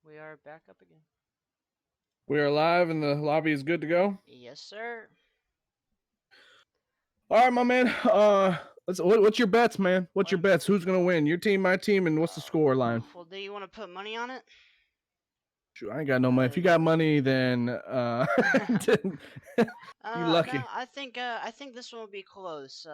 We are back up again. We are live and the lobby is good to go. Yes, sir. All right, my man. What's your bets, man? What's your Well, bets? Who's gonna win? Your team, my team, and what's the score line? well, do you want to put money on it? Shoot, I ain't got no money. If you got money, then then you No, lucky. I think this one will be close.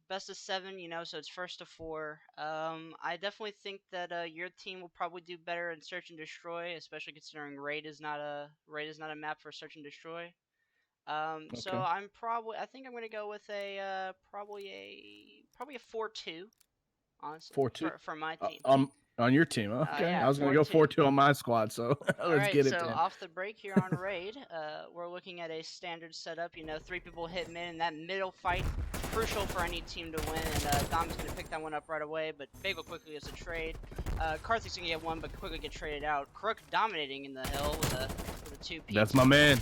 Best of seven, so it's first to four. I definitely think that your team will probably do better in search and destroy, especially considering raid is not a map for search and destroy. So Okay, I think I'm gonna go with a probably a 4-2, honestly, 4-2. for my Uh, team. um, on your team. Okay, Yeah, I was gonna four go two. 4-2 on my squad. So All let's right, get it so then. off the break here on Raid, we're looking at a standard setup. Three people hit mid, and that middle fight crucial for any team to win. And Dom's gonna pick that one up right away, but Bagel quickly gets a trade. Karthik's gonna get one, but quickly get traded out. Crook dominating in the hill with a two piece. That's my man.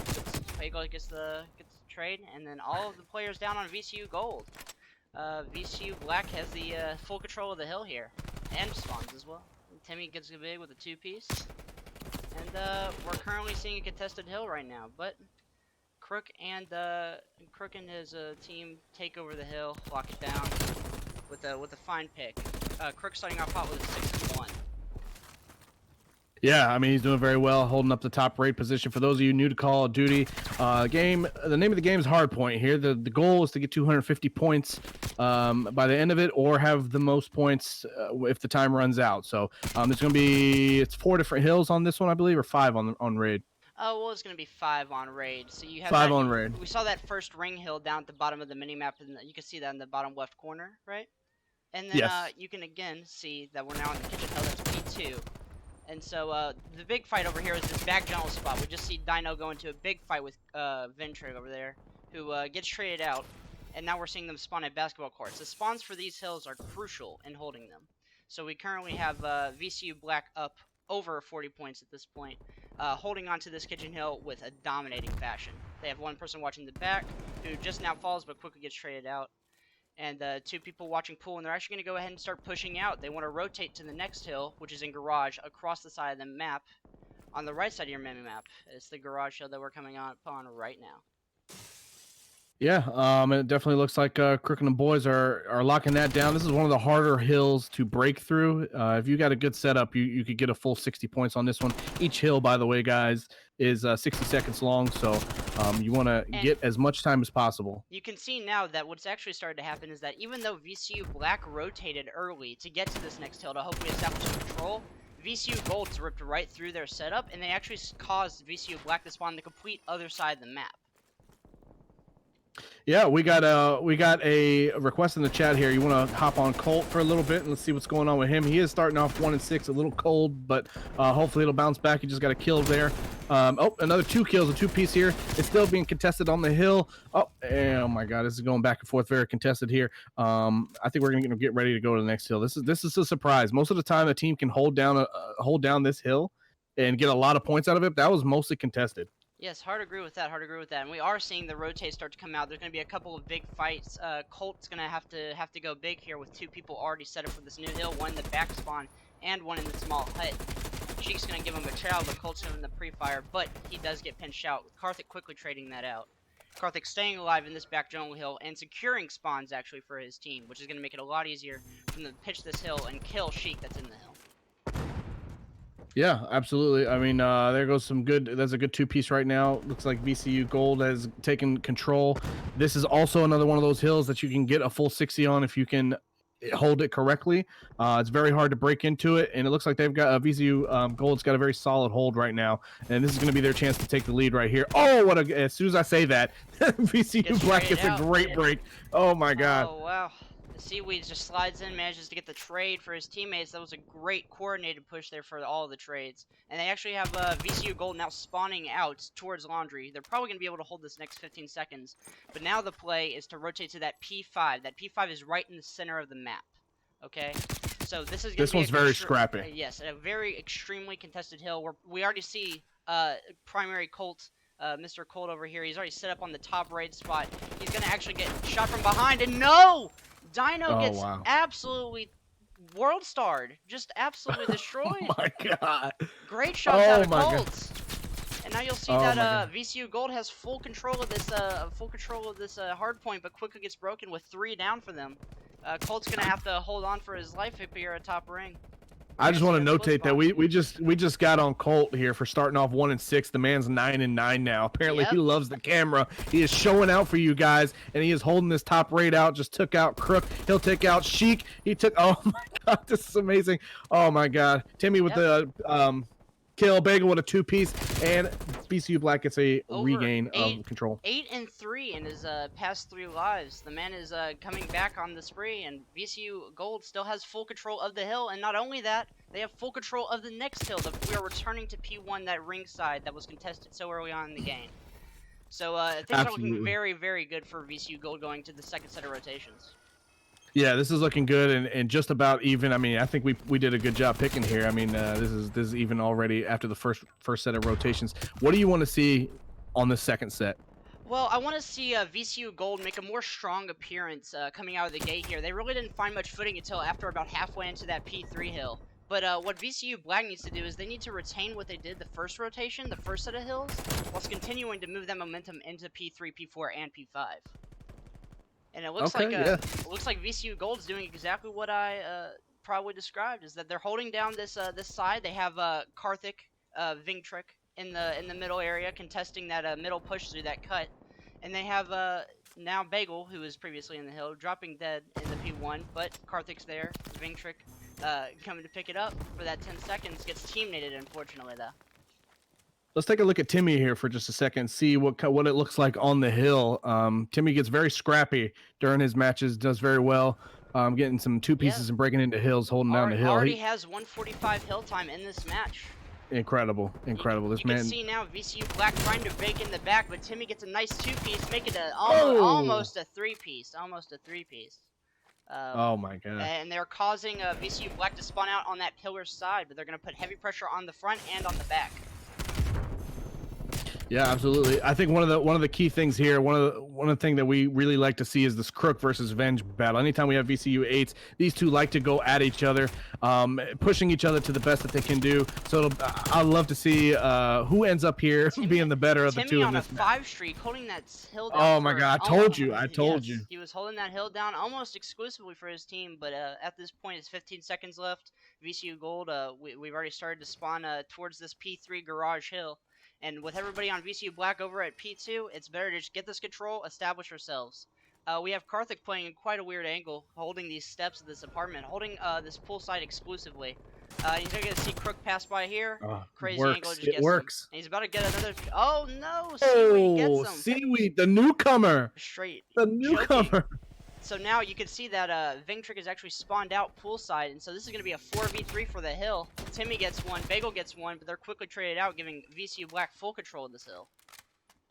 Bagel gets the trade, and then all of the players down on VCU Gold. VCU Black has the full control of the hill here, and spawns as well. Timmy gets a big with a two piece. And we're currently seeing a contested hill right now, but Crook and his team take over the hill, lock it down with a fine pick. Crook starting off hot with a 6-1. Yeah, I mean he's doing very well, holding up the top raid position. For those of you new to Call of Duty, the name of the game is Hardpoint. Here, the goal is to get 250 points by the end of it, or have the most points if the time runs out. So there's going to be 4 different hills on this one, I believe, or 5 on raid. Oh, well, it's gonna be 5 on raid. So you have 5 that. on raid. We saw that first ring hill down at the bottom of the mini map, and you can see that in the bottom left corner, right? And then Yes. you can again see that we're now in the kitchen hill. That's P2. And so the big fight over here is this back jungle spot. We just see Dino go into a big fight with Ventrig over there, who gets traded out. And now we're seeing them spawn at basketball courts. The spawns for these hills are crucial in holding them. So we currently have VCU Black up over 40 points at this point, holding on to this kitchen hill with a dominating fashion. They have one person watching the back, who just now falls but quickly gets traded out. And 2 people watching pool, and they're actually going to go ahead and start pushing out. They want to rotate to the next hill, which is in garage, across the side of the map. On the right side of your mini map, it's the garage hill that we're coming upon right now. Yeah, it definitely looks like Crook and the boys are locking that down. This is one of the harder hills to break through. If you got a good setup, you could get a full 60 points on this one. Each hill, by the way, guys, is 60 seconds long, so you want to get as much time as possible. You can see now that what's actually started to happen is that even though VCU Black rotated early to get to this next hill to hopefully establish control, VCU Gold's ripped right through their setup, and they actually caused VCU Black to spawn the complete other side of the map. Yeah, we got a request in the chat here. You want to hop on Colt for a little bit and let's see what's going on with him. He is starting off 1-6, a little cold, but hopefully it'll bounce back. He just got a kill there. Oh, another 2 kills, a 2-piece here. It's still being contested on the hill. Oh my God, this is going back and forth, very contested here. I think we're gonna get ready to go to the next hill. This is a surprise. Most of the time, a team can hold down this hill and get a lot of points out of it. That was mostly contested. Yes, hard to agree with that. And we are seeing the rotate start to come out. There's going to be a couple of big fights. Colt's going to have to go big here with 2 people already set up for this new hill. One in the back spawn and one in the small hut. Sheik's going to give him a chow, but Colt's in the pre-fire. But he does get pinched out. Karthik quickly trading that out. Karthik staying alive in this back jungle hill and securing spawns actually for his team, which is going to make it a lot easier for them to pitch this hill and kill Sheik that's in the hill. Yeah, absolutely. I mean, there goes some good. That's a good 2-piece right now. Looks like VCU Gold has taken control. This is also another one of those hills that you can get a full 60 on if you can hold it correctly. It's very hard to break into it, and it looks like they've got VCU Gold's got a very solid hold right now, and this is going to be their chance to take the lead right here. Oh, as soon as I say that, VCU Black gets a great break. Oh my God. Oh wow. The Seaweed just slides in, manages to get the trade for his teammates. That was a great coordinated push there for all of the trades. And they actually have VCU Gold now spawning out towards Laundry. They're probably going to be able to hold this next 15 seconds. But now the play is to rotate to that P5. That P5 is right in the center of the map. Okay? So this is going to be... This one's very scrappy. Yes, a very extremely contested hill. Where we already see primary Colt... Mr. Colt over here, he's already set up on the top right spot. He's going to actually get shot from behind, and no! Dino gets absolutely world starred, just absolutely Oh destroyed. my god. Great shots out Oh of my god. Colts. And now you'll see Oh that my god. VCU Gold has full control of this hard point, but quickly gets broken with 3 down for them. Colt's gonna have to hold on for his life if you're at top ring. We're I gonna just see want to a split notate that spawn. we just got on Colt here for starting off 1-6. The man's 9-9 now. Apparently he Yep. loves the camera. He is showing out for you guys, and he is holding this top rate out. Just took out Crook. He'll take out Sheik. He took. Oh my god, this is amazing. Oh my god, Timmy with Yep. the kill. Bagel with a 2-piece, and VCU Black gets a Over regain of control. 8-3 in his past 3 lives. The man is coming back on the spree, and VCU Gold still has full control of the hill. And not only that, they have full control of the next hill. We are returning to P1, that ringside that was contested so early on in the game. So things are looking Absolutely. very, very good for VCU Gold going to the second set of rotations. Yeah, this is looking good and just about even. I mean, I think we did a good job picking here. I mean, this is even already after the first set of rotations. What do you want to see on the second set? Well, I want to see VCU Gold make a more strong appearance coming out of the gate here. They really didn't find much footing until after about halfway into that P3 hill. But what VCU Black needs to do is they need to retain what they did the first rotation, the first set of hills, whilst continuing to move that momentum into P3, P4, and P5. And it looks Okay, yeah. like VCU Gold's doing exactly what I probably described, is that they're holding down this this side. They have Karthik, Vingtrick in the middle area contesting that middle push through that cut, and they have now Bagel, who was previously in the hill, dropping dead in the P1, but Karthik's there. Vingtrick coming to pick it up for that 10 seconds, gets teammated unfortunately though. Let's take a look at Timmy here for just a second, see what it looks like on the hill. Timmy gets very scrappy during his matches, does very well, getting some 2-pieces Yep. and breaking into hills, holding down the hill. Already has 145 hill time in this match. Incredible. This You man. can see now VCU Black trying to break in the back, but Timmy gets a nice 2-piece, make it Oh! almost a 3-piece. Almost a 3-piece. Oh my god. And they're causing VCU Black to spawn out on that pillar side, but they're going to put heavy pressure on the front and on the back. Yeah, absolutely. I think one of the key things here, one of the thing that we really like to see is this Crook versus Venge battle. Anytime we have VCU 8s, these two like to go at each other, pushing each other to the best that they can do. So I'd love to see who ends up here being the better of the two in this Timmy match. on a 5 streak, holding that hill down. Oh my god, I told you. Yes, he was holding that hill down almost exclusively for his team, but at this point it's 15 seconds left. VCU Gold, we've already started to spawn towards this P3 garage hill. And with everybody on VCU Black over at P2, it's better to just get this control, establish ourselves. We have Karthik playing in quite a weird angle, holding these steps of this apartment, holding this pool side exclusively. He's going to see Crook pass by here. Crazy angle, just gets him. And he's about to get another. Oh no! Seaweed gets him. Seaweed, the newcomer. Straight. The newcomer. Joking. So now you can see that Vingtrick is actually spawned out poolside, and so this is going to be a 4v3 for the hill. Timmy gets one, Bagel gets one, but they're quickly traded out, giving VCU Black full control of this hill.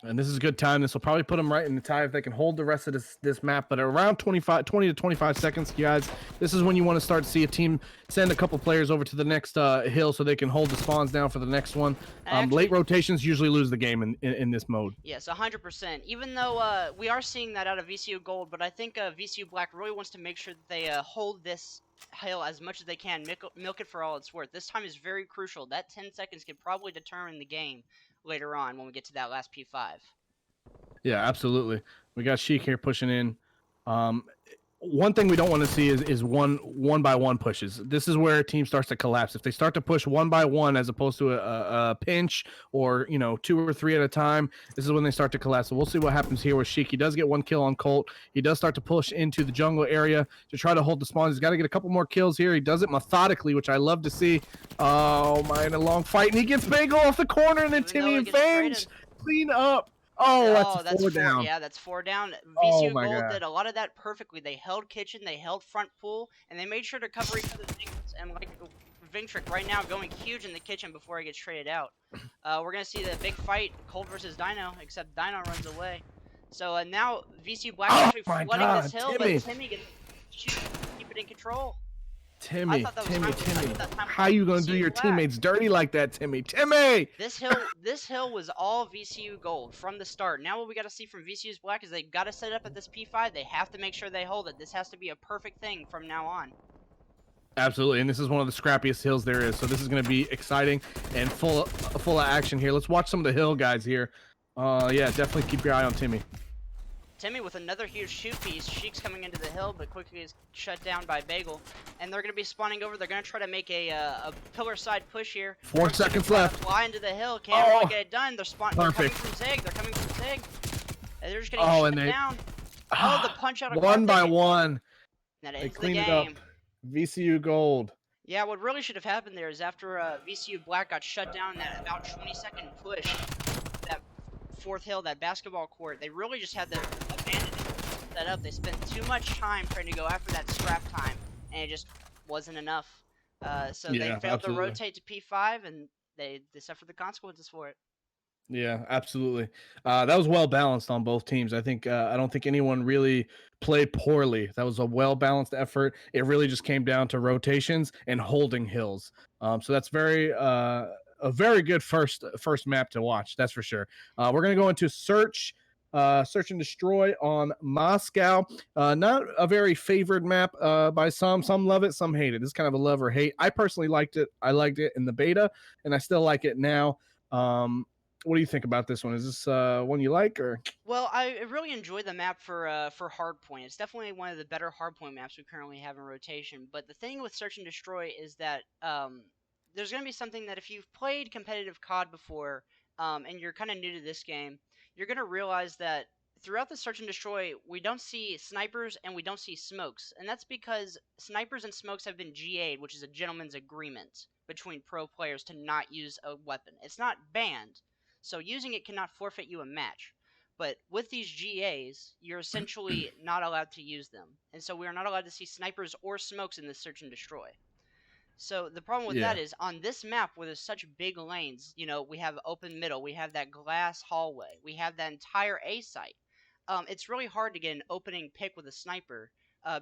And this is a good time. This will probably put them right in the tie if they can hold the rest of this map. But around 20 to 25 seconds, guys, this is when you want to start to see a team send a couple players over to the next hill so they can hold the spawns down for the next one. Actually, late rotations usually lose the game in this mode. Yes, 100%. Even though we are seeing that out of VCU Gold, but I think VCU Black really wants to make sure that they hold this hill as much as they can, milk it for all it's worth. This time is very crucial. That 10 seconds could probably determine the game later on when we get to that last P5. Yeah, absolutely. We got Sheik here pushing in. One thing we don't want to see is one by one pushes. This is where a team starts to collapse. If they start to push one by one as opposed to a pinch or 2 or 3 at a time, this is when they start to collapse. So we'll see what happens here with Sheik. He does get 1 kill on Colt. He does start to push into the jungle area to try to hold the spawns. He's got to get a couple more kills here. He does it methodically, which I love to see. Oh my, in a long fight, and he gets Bagel off the corner, and then Timmy and Fange clean up. Oh, that's 4 down. Yeah, that's 4 down. Oh VCU my Gold God. did a lot of that perfectly. They held kitchen, they held front pool, and they made sure to cover each other's angles. And like Vingtrick right now going huge in the kitchen before he gets traded out. We're going to see the big fight, Colt versus Dino, except Dino runs away. So now VCU Black actually flooding this hill, but Timmy gets shoot, keep it in control. Timmy, how you gonna do your teammates dirty like that, Timmy? This hill was all VCU Gold from the start. Now what we got to see from VCU's Black is they got to set up at this P5. They have to make sure they hold it. This has to be a perfect thing from now on. Absolutely, and this is one of the scrappiest hills there is, so this is going to be exciting and full of action here. Let's watch some of the hill guys here. Yeah, definitely keep your eye on Timmy. Timmy with another huge shoot piece. Sheik's coming into the hill, but quickly is shut down by Bagel. And they're going to be spawning over. They're going to try to make a pillar side push here. 4 seconds left. Fly into the hill. Can't quite get it done. They're coming from Zig. They're coming from Zig. And they're just getting shut down. Oh, the punch out of one by one. That they ends cleaned the it game. up. VCU gold. Yeah, what really should have happened there is after VCU Black got shut down, that about 20-second push, that fourth hill, that basketball court, they really just had to abandon it, set up. They spent too much time trying to go after that scrap time, and it just wasn't enough. So they failed to rotate to P5, and they suffered the consequences for it. Yeah, absolutely. That was well balanced on both teams. I think I don't think anyone really played poorly. That was a well balanced effort. It really just came down to rotations and holding hills. So that's a very good first map to watch. That's for sure. We're gonna go into search and destroy on Moscow. Not a very favored map by some. Some love it, some hate it. This is kind of a love or hate. I personally liked it. I liked it in the beta, and I still like it now. What do you think about this one? Is this one you like, or? Well, I really enjoy the map for Hardpoint. It's definitely one of the better Hardpoint maps we currently have in rotation. But the thing with Search and Destroy is that there's going to be something that if you've played competitive CoD before and you're kind of new to this game, you're going to realize that throughout the Search and Destroy, we don't see snipers and we don't see smokes. And that's because snipers and smokes have been GA'd, which is a gentleman's agreement between pro players to not use a weapon. It's not banned. So using it cannot forfeit you a match. But with these GAs, you're essentially not allowed to use them. And so we are not allowed to see snipers or smokes in this Search and Destroy. So the problem with that is on this map where there's such big lanes, you know, we have open middle, we have that glass hallway, we have that entire A site. It's really hard to get an opening pick with a sniper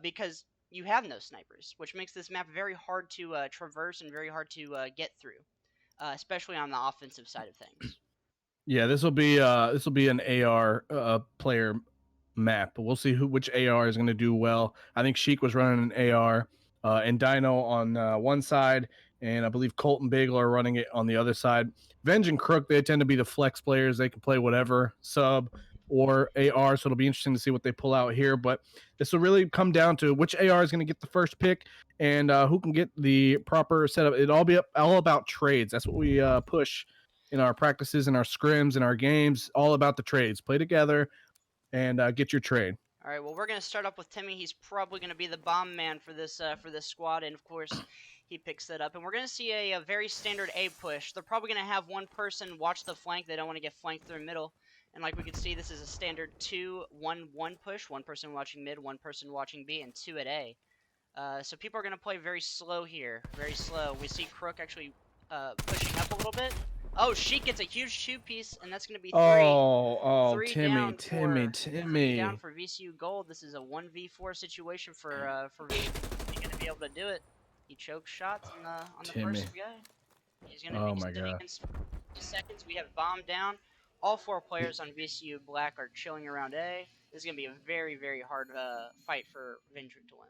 because you have no snipers, which makes this map very hard to traverse and very hard to get through, especially on the offensive side of things. Yeah, this will be an AR player map. We'll see which AR is going to do well. I think Sheik was running an AR, and Dino on one side, and I believe Colt and Bagel are running it on the other side. Venge and Crook, they tend to be the flex players. They can play whatever sub or AR, so it'll be interesting to see what they pull out here. But this will really come down to which AR is going to get the first pick and who can get the proper setup. It'll all all about trades. That's what we push in our practices, in our scrims, in our games, all about the trades. Play together and get your trade. All right, well, we're going to start up with Timmy. He's probably going to be the bomb man for this squad, and of course, he picks that up. And we're going to see a very standard A push. They're probably going to have one person watch the flank. They don't want to get flanked through the middle. And like we can see, this is a standard 2-1-1 push. One person watching mid, one person watching B, and 2 at A. So people are going to play very slow here, very slow. We see Crook actually pushing up a little bit. Oh, Sheik gets a huge shoot piece, and that's going to be three Timmy down for VCU Gold. This is a 1v4 situation for VCU. He's going to be able to do it. He chokes shots on the first guy. He's going to be extending in seconds. We have bomb down. All 4 players on VCU Black are chilling around A. This is going to be a very, very hard fight for Ventry to win.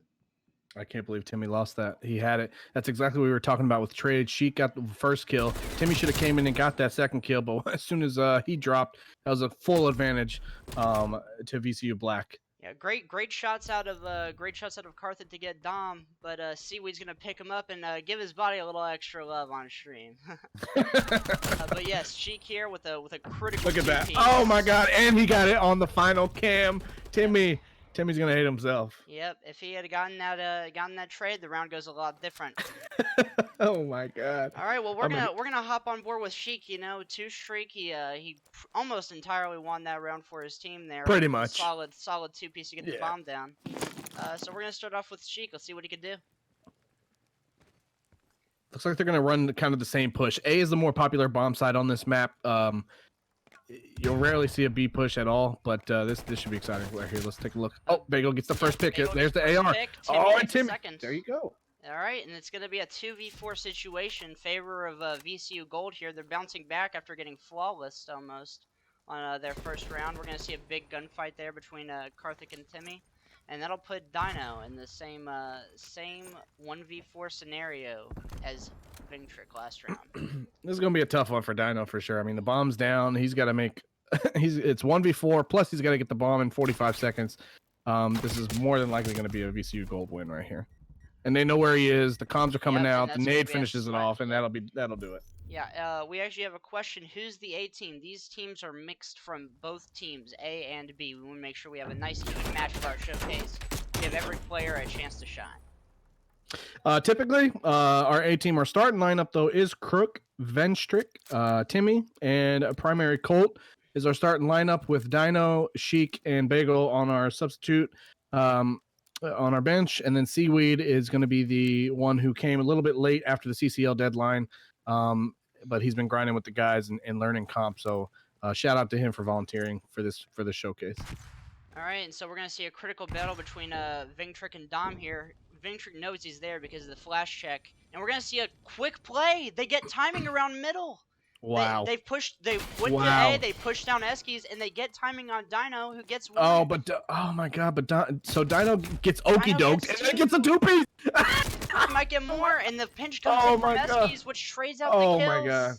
I can't believe Timmy lost that. He had it. That's exactly what we were talking about with trade. Sheik got the first kill. Timmy should have came in and got that second kill, but as soon as he dropped, that was a full advantage to VCU Black. Yeah, great shots out of Carthage to get Dom, but Seaweed's gonna pick him up and give his body a little extra love on stream. But yes, Sheik here with a critical. Look at that! piece. Oh my God! And he got it on the final cam. Timmy's gonna hate himself. Yep, if he had gotten that trade, the round goes a lot different. Oh my God! All right, well we're gonna hop on board with Sheik. You know, 2 streak. He almost entirely won that round for his team there. Pretty much. Solid 2-piece to get the bomb down. So we're gonna start off with Sheik. Let's see what he can do. Looks like they're gonna run kind of the same push. A is the more popular bomb side on this map. You'll rarely see a B push at all, but this should be exciting. Right here, let's take a look. Oh, Bagel gets the first pick. There's the AR. Oh, and Timmy. There you go. All right, and it's going to be a 2v4 situation in favor of VCU Gold here. They're bouncing back after getting flawless almost on their first round. We're going to see a big gunfight there between Karthik and Timmy. and that'll put Dino in the same 1v4 scenario as Vingtrick last round. This is gonna be a tough one for Dino for sure. I mean, the bomb's down. He's got to make. It's 1v4 plus he's got to get the bomb in 45 seconds. This is more than likely going to be a VCU Gold win right here. And they know where he is. The comms are coming out. The nade finishes it off, and that'll do it. Yeah, we actually have a question. Who's the A team? These teams are mixed from both teams, A and B. We want to make sure we have a nice even match for our showcase. Give every player a chance to shine. Typically, our A team, our starting lineup though is Crook, Venstrick, Timmy, and a primary Colt is our starting lineup with Dino, Sheik, and Bagel on our substitute. On our bench, and then Seaweed is going to be the one who came a little bit late after the CCL deadline, but he's been grinding with the guys and learning comp. So shout out to him for volunteering for this showcase. All right, and so we're going to see a critical battle between Vingtrick and Dom here. Vingtrick knows he's there because of the flash check, and we're going to see a quick play. They get timing around middle. Wow. They went to A, they pushed down Eskies, and they get timing on Dino, who gets one. Oh, but oh my god, so Dino gets okie doked and then gets a two-piece. He might get more, and the pinch comes in from Eskies, which trades out the kills. Oh my god.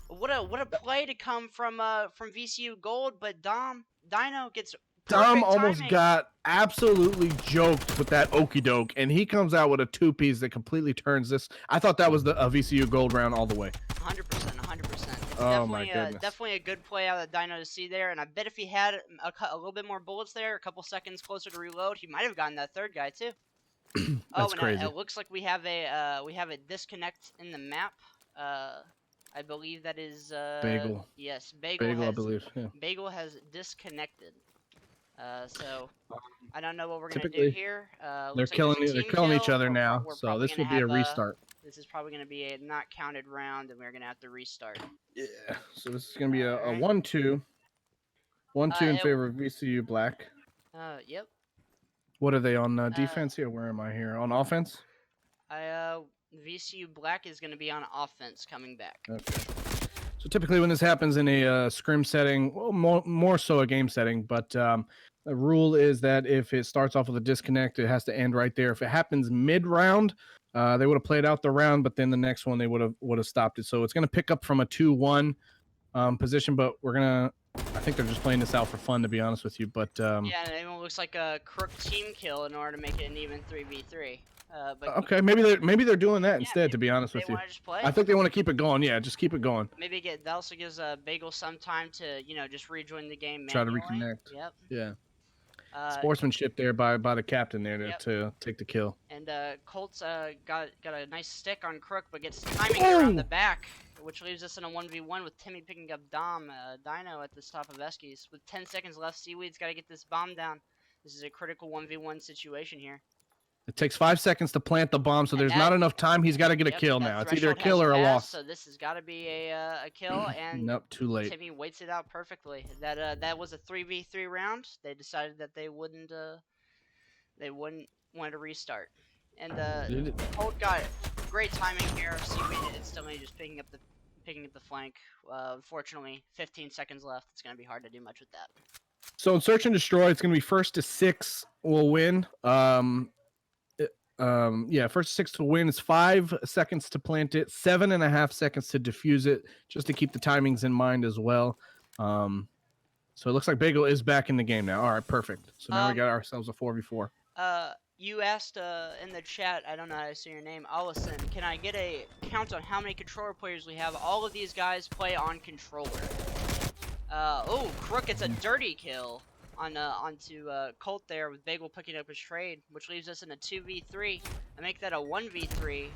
What a play to come from VCU Gold, but Dino gets Dom almost got absolutely joked with that okie doke, and he comes out with a two-piece that completely turns this. I thought that was a VCU Gold round all the way. 100%, 100%. Oh my goodness. Definitely a good play out of Dino to see there, and I bet if he had a little bit more bullets there, a couple seconds closer to reload, he might have gotten that third guy too. That's crazy. It looks like we have a disconnect in the map. I believe that is Bagel. Yes, Bagel I believe. Yeah. Bagel has disconnected. So I don't know what we're gonna do here. They're killing each other now, so this will be a restart. This is probably gonna be a not counted round, and we're gonna have to restart. Yeah. So this is gonna be a 1-2. 1-2 in favor of VCU Black. Yep. What are they on defense here? Where am I here? On offense? VCU Black is gonna be on offense coming back. Okay. So typically when this happens in a scrim setting, well, more so a game setting, but the rule is that if it starts off with a disconnect, it has to end right there. If it happens mid-round, they would have played out the round, but then the next one they would have stopped it. So it's going to pick up from a 2-1 position, but I think they're just playing this out for fun, to be honest with you. But yeah, and it looks like a Crook team kill in order to make it an even 3v3. But okay, maybe they're doing that instead. To be honest with you, just play. I think they want to keep it going. Yeah, just keep it going. Maybe that also gives Bagel some time to just rejoin the game. Try to manually. reconnect. Yep. Yeah. Sportsmanship there by the captain there to take the kill. And Colt's got a nice stick on Crook, but gets timing around the back, which leaves us in a 1v1 with Timmy picking up Dino at the top of Eskies. With 10 seconds left, Seaweed's got to get this bomb down. This is a critical 1v1 situation here. It takes 5 seconds to plant the bomb, so there's not enough time. He's got to get a kill now. It's either a kill or a loss. So this has got to be a kill, and nope, too late. Timmy waits it out perfectly. That was a 3v3 round. They decided that they wouldn't want to restart. And Colt got great timing here. Seaweed instantly just picking up the flank. Unfortunately, 15 seconds left. It's going to be hard to do much with that. So in search and destroy, it's going to be 1st to 6 will win. Yeah, 1st to 6 to win is 5 seconds to plant it, 7.5 seconds to defuse it, just to keep the timings in mind as well. So it looks like Bagel is back in the game now. All right, perfect. So now we got ourselves a 4v4. You asked in the chat, I don't know how to say your name, Allison, can I get a count on how many controller players we have? All of these guys play on controller. Oh, Crook gets a dirty kill onto Colt there with Bagel picking up his trade, which leaves us in a 2v3. I make that a 1v3.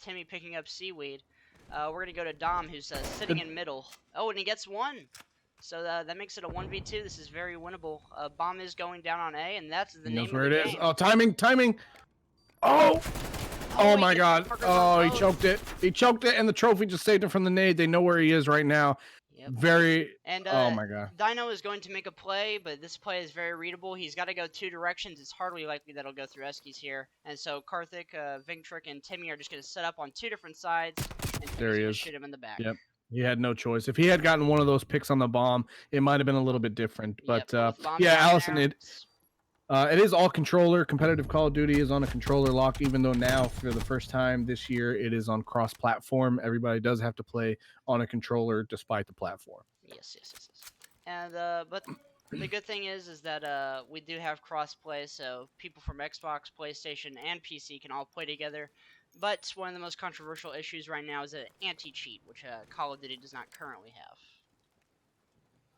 Timmy picking up Seaweed. We're gonna go to Dom, who's sitting in middle. Oh, and he gets one. So that makes it a 1v2. This is very winnable. Bomb is going down on A, and that's the name of the game. Is. Oh, timing. Oh my god. Oh, he choked it. He choked it, and the trophy just saved him from the nade. They know where he is right now. Yep. Oh my god. Dino is going to make a play, but this play is very readable. He's got to go 2 directions. It's hardly likely that he'll go through Eskies here. And so Karthik, Vingtrick, and Timmy are just going to set up on 2 different sides. And there he is. Shoot him in the back. Yep. He had no choice. If he had gotten one of those picks on the bomb, it might have been a little bit different. But yeah, Allison, It is all controller. Competitive Call of Duty is on a controller lock, even though now, for the first time this year, it is on cross-platform. Everybody does have to play on a controller despite the platform. Yes, yes, yes, yes. And but the good thing is that we do have cross-play, so people from Xbox, PlayStation, and PC can all play together. But one of the most controversial issues right now is an anti-cheat, which Call of Duty does not currently have.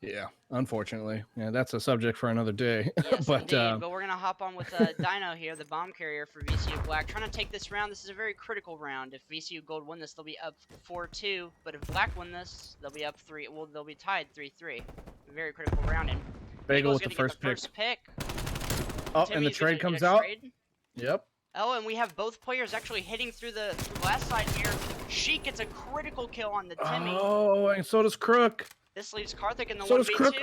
Yeah, unfortunately. Yeah, that's a subject for another day. Yes, but indeed. But we're gonna hop on with Dino here, the bomb carrier for VCU Black, trying to take this round. This is a very critical round. If VCU Gold win this, they'll be up 4-2. But if Black win this, they'll be up 3. Well, they'll be tied 3-3. Very critical round. And Bagel Bagel's with the gonna get first the first pick. Oh, Timmy's and the gonna trade get comes a out. trade. Yep. Oh, and we have both players actually hitting through the glass side here. Sheik gets a critical kill on the Timmy. Oh, and so does Crook. This leaves Karthik in the So 1v2. does Crook.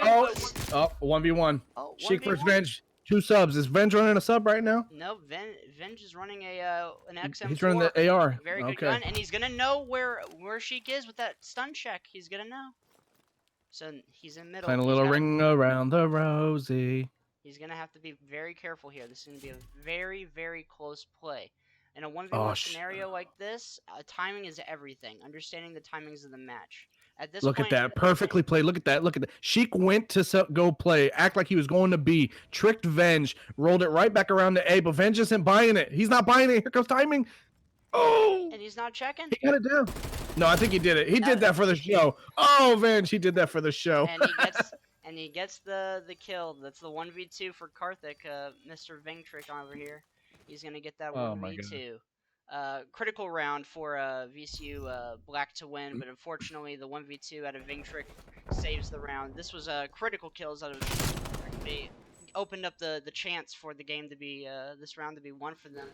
Oh, 1v1. Oh, Sheik 1v1. versus Venge. 2 subs. Is Venge running a sub right now? No, Venge is running a an XM4. He's running the AR. Very good gun, and he's gonna know where Sheik is with that stun check. He's gonna know. So he's in middle. Playing a little ring around the rosy. He's gonna have to be very careful here. This is gonna be a very, very close play. In a 1v1 scenario like this, timing is everything. Understanding the timings of the match. At this Look point, at that. Perfectly played. Look at that. Look at that. Sheik went to go play, act like he was going to B, tricked Venge, rolled it right back around to A, but Venge isn't buying it. He's not buying it. Here comes timing. Oh! And he's not checking? He got it down. No, I think he did it. He did that for the show. Oh, Venge, he did that for the show. And he gets the kill. That's the 1v2 for Karthik, Mr. Vingtrick over here. He's gonna get that 1v2. Critical round for VCU Black to win, but unfortunately the 1v2 out of Vingtrick saves the round. This was critical kills out of they opened up the chance for the game to be this round to be won for them.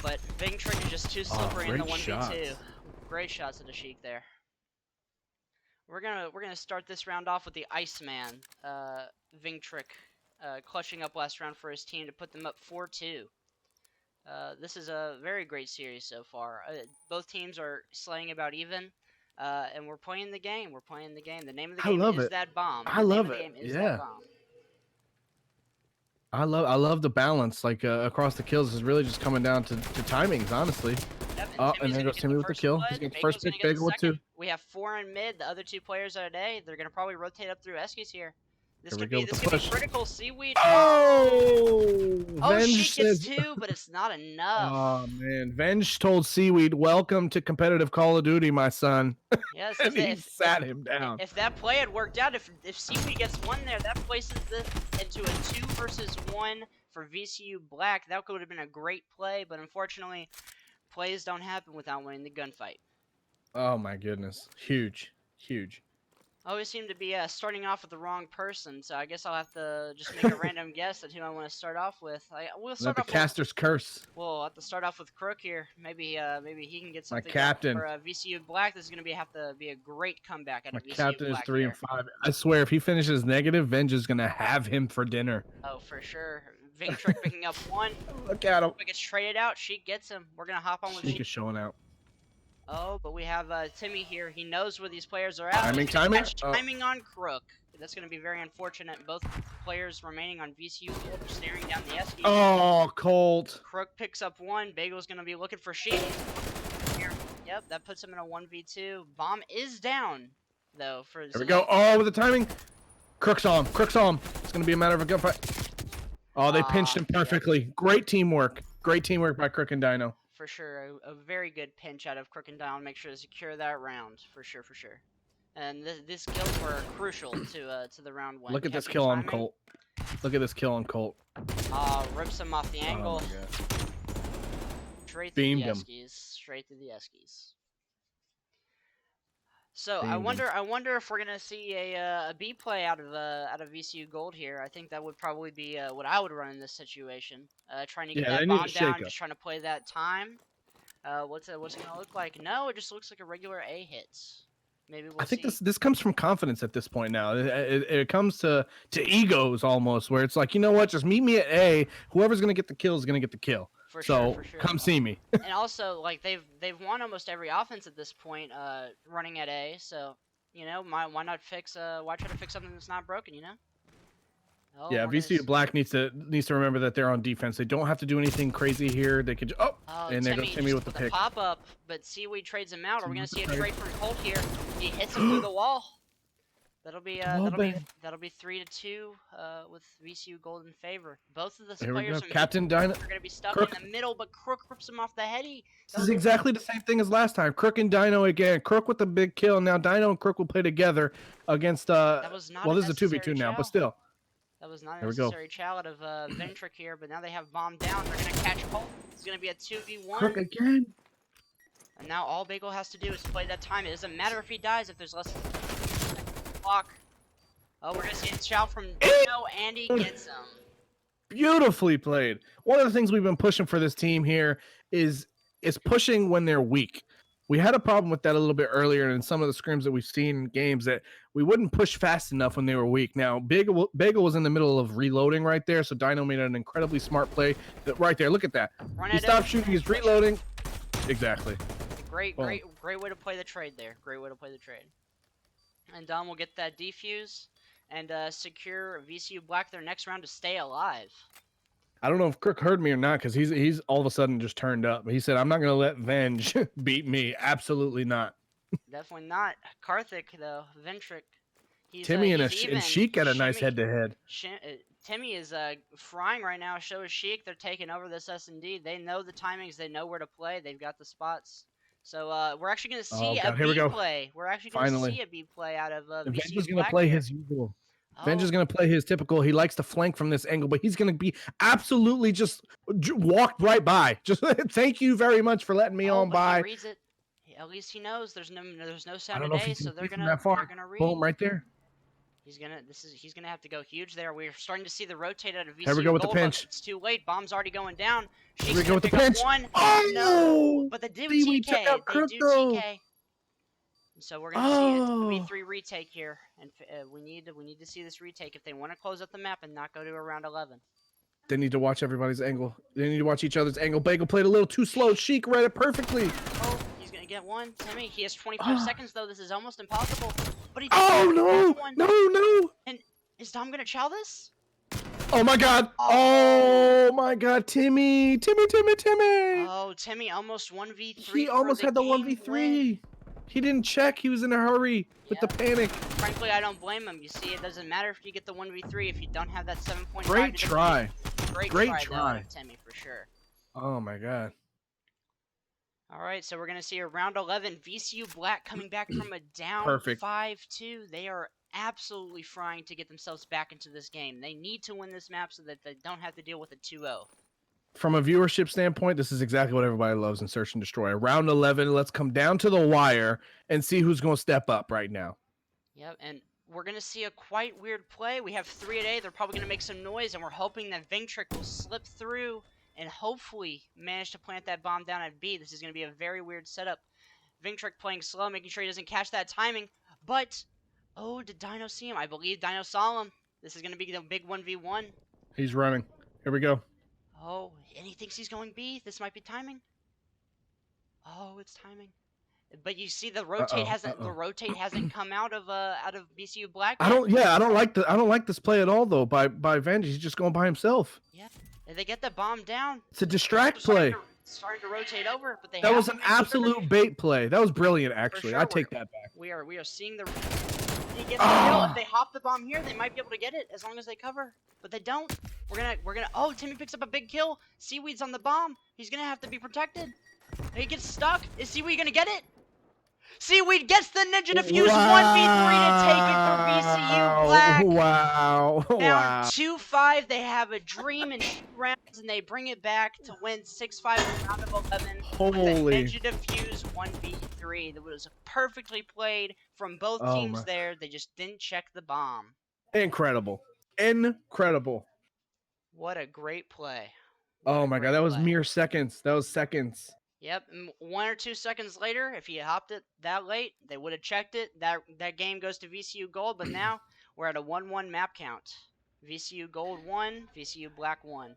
But Vingtrick is just too slippery in the 1v2. Shots. Great shots at the Sheik there. We're gonna start this round off with the Iceman, Vingtrick, clutching up last round for his team to put them up 4-2. This is a very great series so far. Both teams are slaying about even, and we're playing the game. We're playing the game. The name of the game is that bomb. I love it. Yeah. I love the balance. Like across the kills is really just coming down to timings, honestly. Yep, and there goes Timmy with the kill. He's got the first pick. Bagel with 2. We have 4 in mid. The other 2 players are at A. They're gonna probably rotate up through Eskies here. This could be critical. Seaweed. Oh! Oh, Sheik gets 2, but it's not enough. Oh man, Venge told Seaweed, "Welcome to competitive Call of Duty, my son." Yes, and he sat him down. If that play had worked out, if Seaweed gets 1 there, that places this into a 2 versus 1 for VCU Black. That could have been a great play, but unfortunately, plays don't happen without winning the gunfight. Oh my goodness, huge. I always seem to be starting off with the wrong person, so I guess I'll have to just make a random guess at who I want to start off with. We'll start off caster's curse. We'll have to start off with Crook here. Maybe he can get something. My captain for VCU Black. This is going to have to be a great comeback out of VCU Black. My captain is 3 and 5. I swear, if he finishes negative, Venge is going to have him for dinner. Oh, for sure. Vingtrick picking up 1. Look at him. He gets traded out. Sheik gets him. We're going to hop on with Sheik is showing out. Oh, but we have Timmy here. He knows where these players are at. Timing on Crook. That's going to be very unfortunate. Both players remaining on VCU Gold are staring down the SQ. Oh, Colt. Crook picks up 1. Bagel's going to be looking for Sheik. Here. Yep, that puts him in a 1v2. Bomb is down, though. There we go. Oh, with the timing. Crook's on. It's going to be a matter of a gunfight. Oh, they pinched him perfectly. Yeah. Great teamwork by Crook and Dino. For sure, a very good pinch out of Crook and Dino. Make sure to secure that round. For sure. And these kills were crucial to the round win. Look at this kill on Colt. Rips him off the angle. Oh, straight through the Eskies. So I wonder if we're gonna see a B play out of VCU Gold here. I think that would probably be what I would run in this situation. Trying to get that bomb down, just trying to play that time. What's it gonna look like? No, it just looks like a regular A hit. Maybe we'll I think this comes from confidence at this point now. It comes to egos almost, where it's like, you know what, just meet me at A. Whoever's gonna get the kill is gonna get the kill. For sure. Come see me. And also, like they've won almost every offense at this point, running at A. So why not why try to fix something that's not broken? Oh, Yeah, we're gonna. VCU Black needs to remember that they're on defense. They don't have to do anything crazy here. They could Oh, and there goes Timmy Timmy just with the with a pick. pop up, but Seaweed trades him out. Are we Timmy gonna with the see a trade. trade from Colt here? He hits him through the wall. That'll be The wall bang. 3-2 with VCU Gold in favor. Both of the Here we players go. from Captain Dino. are gonna be stuck Crook. in the middle, but Crook rips him off the heady. This is exactly the same thing as last time. Crook and Dino again. Crook with the big kill. Now Dino and Crook will play together against That was not well, a this is a necessary 2v2 now, but chow. still. That was not a Here we go. necessary chow out of Ventric here, but now they have bomb down. They're gonna catch Colt. It's gonna be a 2v1. Crook again. And now all Bagel has to do is play that time. It doesn't matter if he dies if there's less clock. Oh, we're gonna see a chow from Dino, and he gets him. Beautifully played. One of the things we've been pushing for this team here is pushing when they're weak. We had a problem with that a little bit earlier in some of the scrims that we've seen in games, that we wouldn't push fast enough when they were weak. Now, Bagel was in the middle of reloading right there, so Dino made an incredibly smart play right there. Look at that. He stopped shooting, he's reloading. Exactly. Great way to play the trade there. Great way to play the trade. And Dom will get that defuse and secure VCU Black their next round to stay alive. I don't know if Crook heard me or not, because he's all of a sudden just turned up. He said, "I'm not going to let Venge beat me." Absolutely not. Definitely not. Karthik, though. Ventric. Timmy and Sheik got a nice head-to-head. Timmy is frying right now. So is Sheik. They're taking over this S&D. They know the timings. They know where to play. They've got the spots. So we're actually going to see a B play. We're actually going to see a B play out of VCU Black. Venge is going to play his usual. Venge is going to play his typical. He likes to flank from this angle, but he's going to be absolutely just walked right by. Just thank you very much for letting me on by. He reads it. At least he knows there's no sound today, so they're gonna read. Boom, right there. He's gonna have to go huge there. We're starting to see the rotate out of VCU. Here we go with the pinch. It's too late. Bomb's already going down. Here we go with the pinch. Oh no! But they do TK. They do TK. So we're gonna see a V3 retake here, and we need to see this retake if they want to close up the map and not go to a round 11. They need to watch everybody's angle. They need to watch each other's angle. Bagel played a little too slow. Sheik read it perfectly. Oh, he's gonna get one. Timmy, he has 25 seconds though. This is almost impossible. But he no! And is Dom gonna chow this? Oh my God! Oh my God! Timmy! Oh, Timmy almost 1v3. He almost had the 1v3. He didn't check. He was in a hurry with the panic. Frankly, I don't blame him. You see, it doesn't matter if you get the 1v3 if you don't have that 7.5. Great try. Great try, Timmy, for sure. Oh my God. All right, so we're gonna see a round 11. VCU Black coming back from a down 5-2. They are absolutely frying to get themselves back into this game. They need to win this map so that they don't have to deal with a 2-0. From a viewership standpoint, this is exactly what everybody loves in Search and Destroy. Round 11, let's come down to the wire and see who's going to step up right now. Yep, and we're going to see a quite weird play. We have 3 at A. They're probably going to make some noise, and we're hoping that Ventric will slip through and hopefully manage to plant that bomb down at B. This is going to be a very weird setup. Ventric playing slow, making sure he doesn't catch that timing. But, oh, did Dino see him? I believe Dino saw him. This is going to be the big 1v1. He's running. Here we go. Oh, and he thinks he's going B. This might be timing. Oh, it's timing. But you see the rotate hasn't come out of VCU Black. I don't like this play at all though by Vandy. He's just going by himself. Yeah. And they get the bomb down. It's a distract play. Starting to rotate over, but that was an absolute bait play. That was brilliant, actually. Sure, I take that back. We are seeing the. He gets the kill. If they hop the bomb here, they might be able to get it as long as they cover. But they don't. We're gonna. Oh, Timmy picks up a big kill. Seaweed's on the bomb. He's gonna have to be protected. He gets stuck. Is Seaweed gonna get it? Seaweed gets the ninja defuse 1v3 to take it for VCU Black. Wow. Down 2-5. They have a dream in 2 rounds, and they bring it back to win 6-5 in round of 11. Holy. With the ninja defuse 1v3. That was perfectly played from both teams there. They just didn't check the bomb. Incredible. What a great play. Oh my God, that was mere seconds. That was seconds. Yep, and 1 or 2 seconds later, if he hopped it that late, they would have checked it. That game goes to VCU Gold, but now we're at a 1-1 map count. VCU Gold 1, VCU Black 1.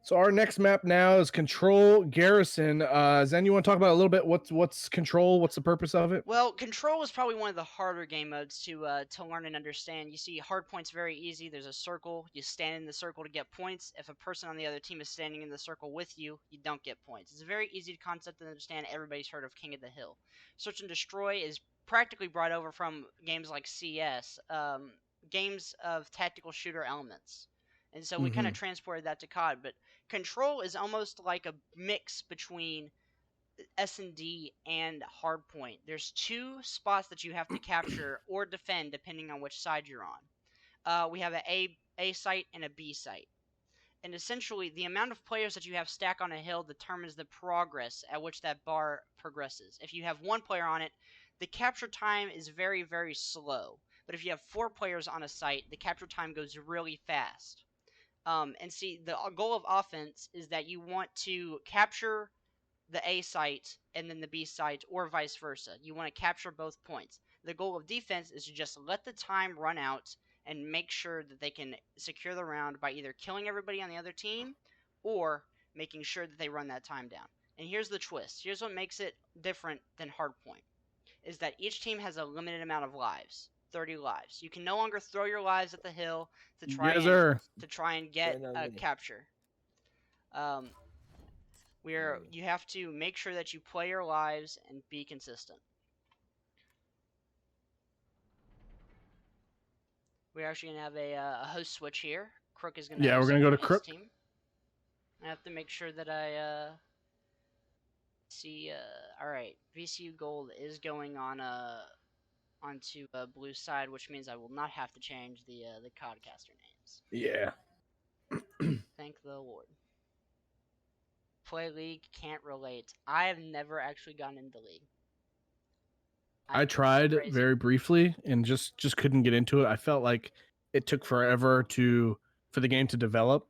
So our next map now is Control Garrison. Zen, you want to talk about a little bit what's Control? What's the purpose of it? Well, Control is probably one of the harder game modes to learn and understand. You see, hard point's very easy. There's a circle. You stand in the circle to get points. If a person on the other team is standing in the circle with you, you don't get points. It's a very easy concept to understand. Everybody's heard of King of the Hill. Search and Destroy is practically brought over from games like CS, games of tactical shooter elements. And so we kind Mm-hmm. of transported that to COD. But Control is almost like a mix between S&D and Hardpoint. There's two spots that you have to capture or defend depending on which side you're on. We have a site and a B site. And essentially, the amount of players that you have stacked on a hill determines the progress at which that bar progresses. If you have one player on it, the capture time is very, very slow. But if you have four players on a site, the capture time goes really fast. And see, the goal of offense is that you want to capture the A site and then the B site, or vice versa. You want to capture both points. The goal of defense is to just let the time run out and make sure that they can secure the round by either killing everybody on the other team or making sure that they run that time down. And here's the twist. Here's what makes it different than Hardpoint is that each team has a limited amount of lives. 30 lives. You can no longer throw your lives at the hill Yes, sir. to try and get a capture. Um, where you have to make sure that you play your lives and be consistent. We're actually going to have a host switch here. Crook is going to Yeah, we're host gonna go for to his Crook. team. I have to make sure that I see. All right, VCU Gold is going on onto blue side, which means I will not have to change the codcaster names. Yeah. Thank the Lord. Play League, can't relate. I have never actually gotten into League. I tried crazy. very briefly and just couldn't get into it. I felt like it took forever for the game to develop.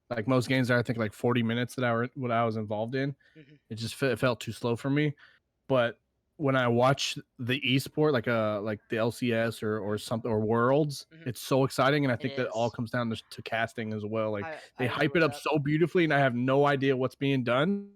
Like most games are, I think, like 40 minutes that what I was involved in. Mm-hmm. It felt too slow for me. But when I watch the esport, like the LCS or something or Worlds, Mm-hmm. it's so exciting, and I It think that is. all comes down to casting as well. Like I they agree hype with it up that. so beautifully, and I have no idea what's being done,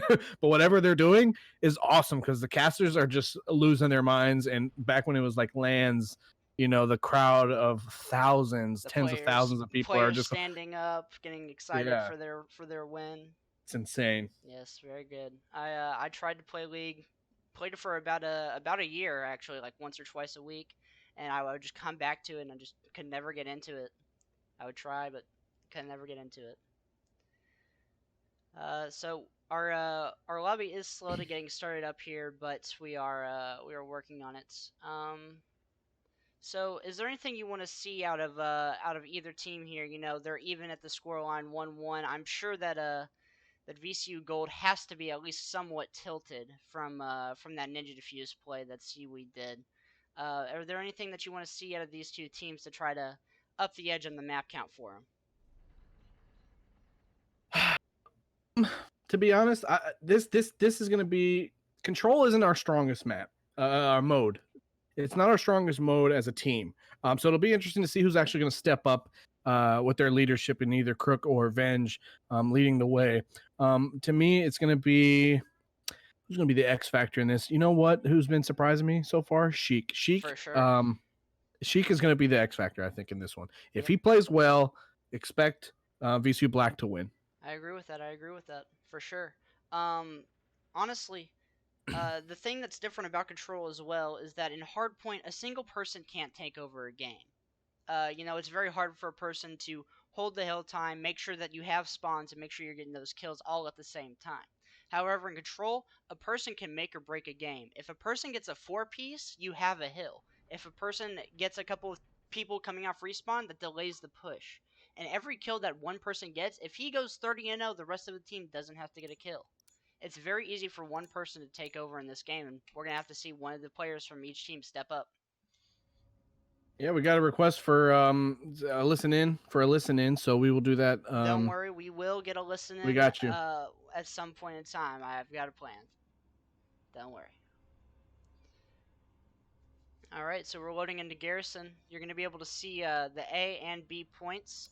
but whatever they're doing is awesome because the casters are just losing their minds. And back when it was like lands, the crowd of thousands, The tens of players thousands of people are players just standing up, getting excited yeah, for their win. it's insane. Yes, very good. I tried to play League, played it for about a year actually, like once or twice a week, and I would just come back to it and I just could never get into it. I would try, but could never get into it. So our lobby is slowly getting started up here, but we are working on it. So, is there anything you want to see out of either team here? You know, they're even at the scoreline 1-1. I'm sure that VCU Gold has to be at least somewhat tilted from that Ninja Diffuse play that Seaweed did. Are there anything that you want to see out of these two teams to try to up the edge on the map count for them? To be honest, this is going to be Control isn't our strongest map mode. It's not our strongest mode as a team. So it'll be interesting to see who's actually going to step up with their leadership in either Crook or Venge leading the way. To me, it's going to be who's going to be the X factor in this. You know what? Who's been surprising me so far? Sheik. For sure. Sheik is going to be the X factor, I think, in this one. If Yep. he plays well, expect VCU Black to win. I agree with that. I agree with that for sure. Honestly, the thing that's different about Control as well is that in Hardpoint, a single person can't take over a game. You know, it's very hard for a person to hold the hill time, make sure that you have spawns, and make sure you're getting those kills all at the same time. However, in Control, a person can make or break a game. If a person gets a 4-piece, you have a hill. If a person gets a couple of people coming off respawn, that delays the push. And every kill that one person gets, if he goes 30-0, the rest of the team doesn't have to get a kill. It's very easy for one person to take over in this game, and we're going to have to see one of the players from each team step up. Yeah, we got a request for a listen in, so we will do that. Don't worry, we will get a listen We in got you. at some point in time. I've got a plan. Don't worry. All right, so we're loading into Garrison. You're going to be able to see the A and B points.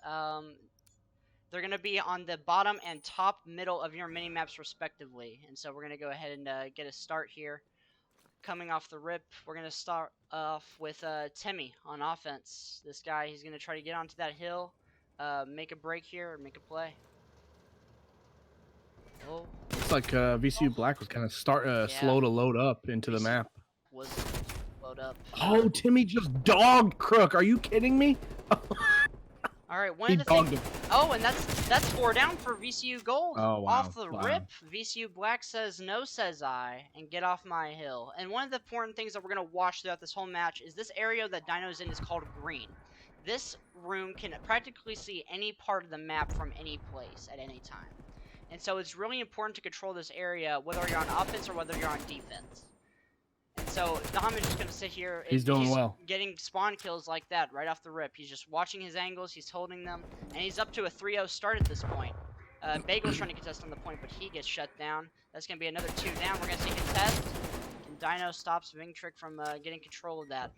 They're going to be on the bottom and top middle of your mini maps respectively. And so we're going to go ahead and get a start here. Coming off the rip, we're going to start off with Timmy on offense. This guy, he's going to try to get onto that hill, make a break here, or make a play. Oh, Looks like VCU Black was kind of slow to load up into the map. Was load up. Oh, Timmy just dogged Crook. Are you kidding me? All right, one of the things. Oh, and that's 4 down for VCU Gold. Oh, wow. Off the rip, VCU Black says no, says I, and get off my hill. And one of the important things that we're gonna watch throughout this whole match is this area that Dino's in is called green. This room can practically see any part of the map from any place at any time. And so it's really important to control this area, whether you're on offense or whether you're on defense. And so Dom is just going to sit here. He's doing well. Getting spawn kills like that right off the rip. He's just watching his angles. He's holding them. And he's up to a 3-0 start at this point. Bagel's trying to contest on the point, but he gets shut down. That's going to be another 2 down. We're going to see contest. And Dino stops Vingtrick from getting control of that.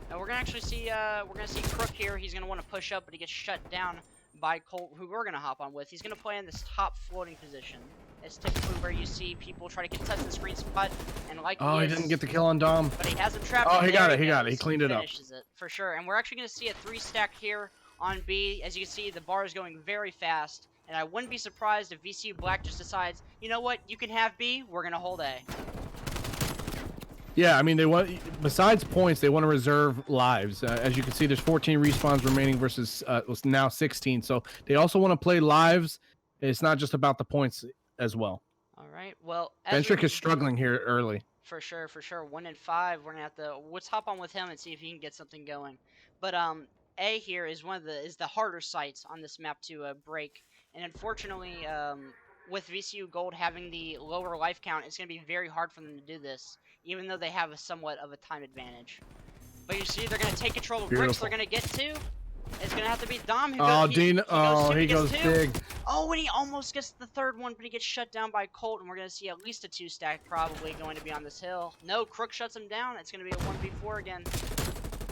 Now we're going to actually see, Crook here. He's going to want to push up, but he gets shut down by Colt, who we're going to hop on with. He's going to play in this top floating position. It's typically where you see people try to contest the screen spot, and like he didn't get the kill on Dom. But he has him trapped. Oh, he got it. He cleaned it up. Finishes it for sure. And we're actually going to see a 3-stack here on B. As you can see, the bar is going very fast, and I wouldn't be surprised if VCU Black just decides, you know what, you can have B. We're going to hold A. Yeah, I mean, they want, besides points, they want to reserve lives. As you can see, there's 14 respawns remaining versus now 16. So they also want to play lives. It's not just about the points as well. All right. Well, Ventrick is struggling here early. For sure, for sure. 1 and 5. We're gonna have to let's hop on with him and see if he can get something going. But A here is the harder sites on this map to break, and unfortunately, with VCU Gold having the lower life count, it's gonna be very hard for them to do this, even though they have a somewhat of a time advantage. But you see, they're gonna take control of bricks. They're gonna get 2. It's gonna have to be Dom who he goes big. Oh, and he almost gets the 3rd one, but he gets shut down by Colt, and we're gonna see at least a 2-stack probably going to be on this hill. No, Crook shuts him down. It's gonna be a 1v4 again.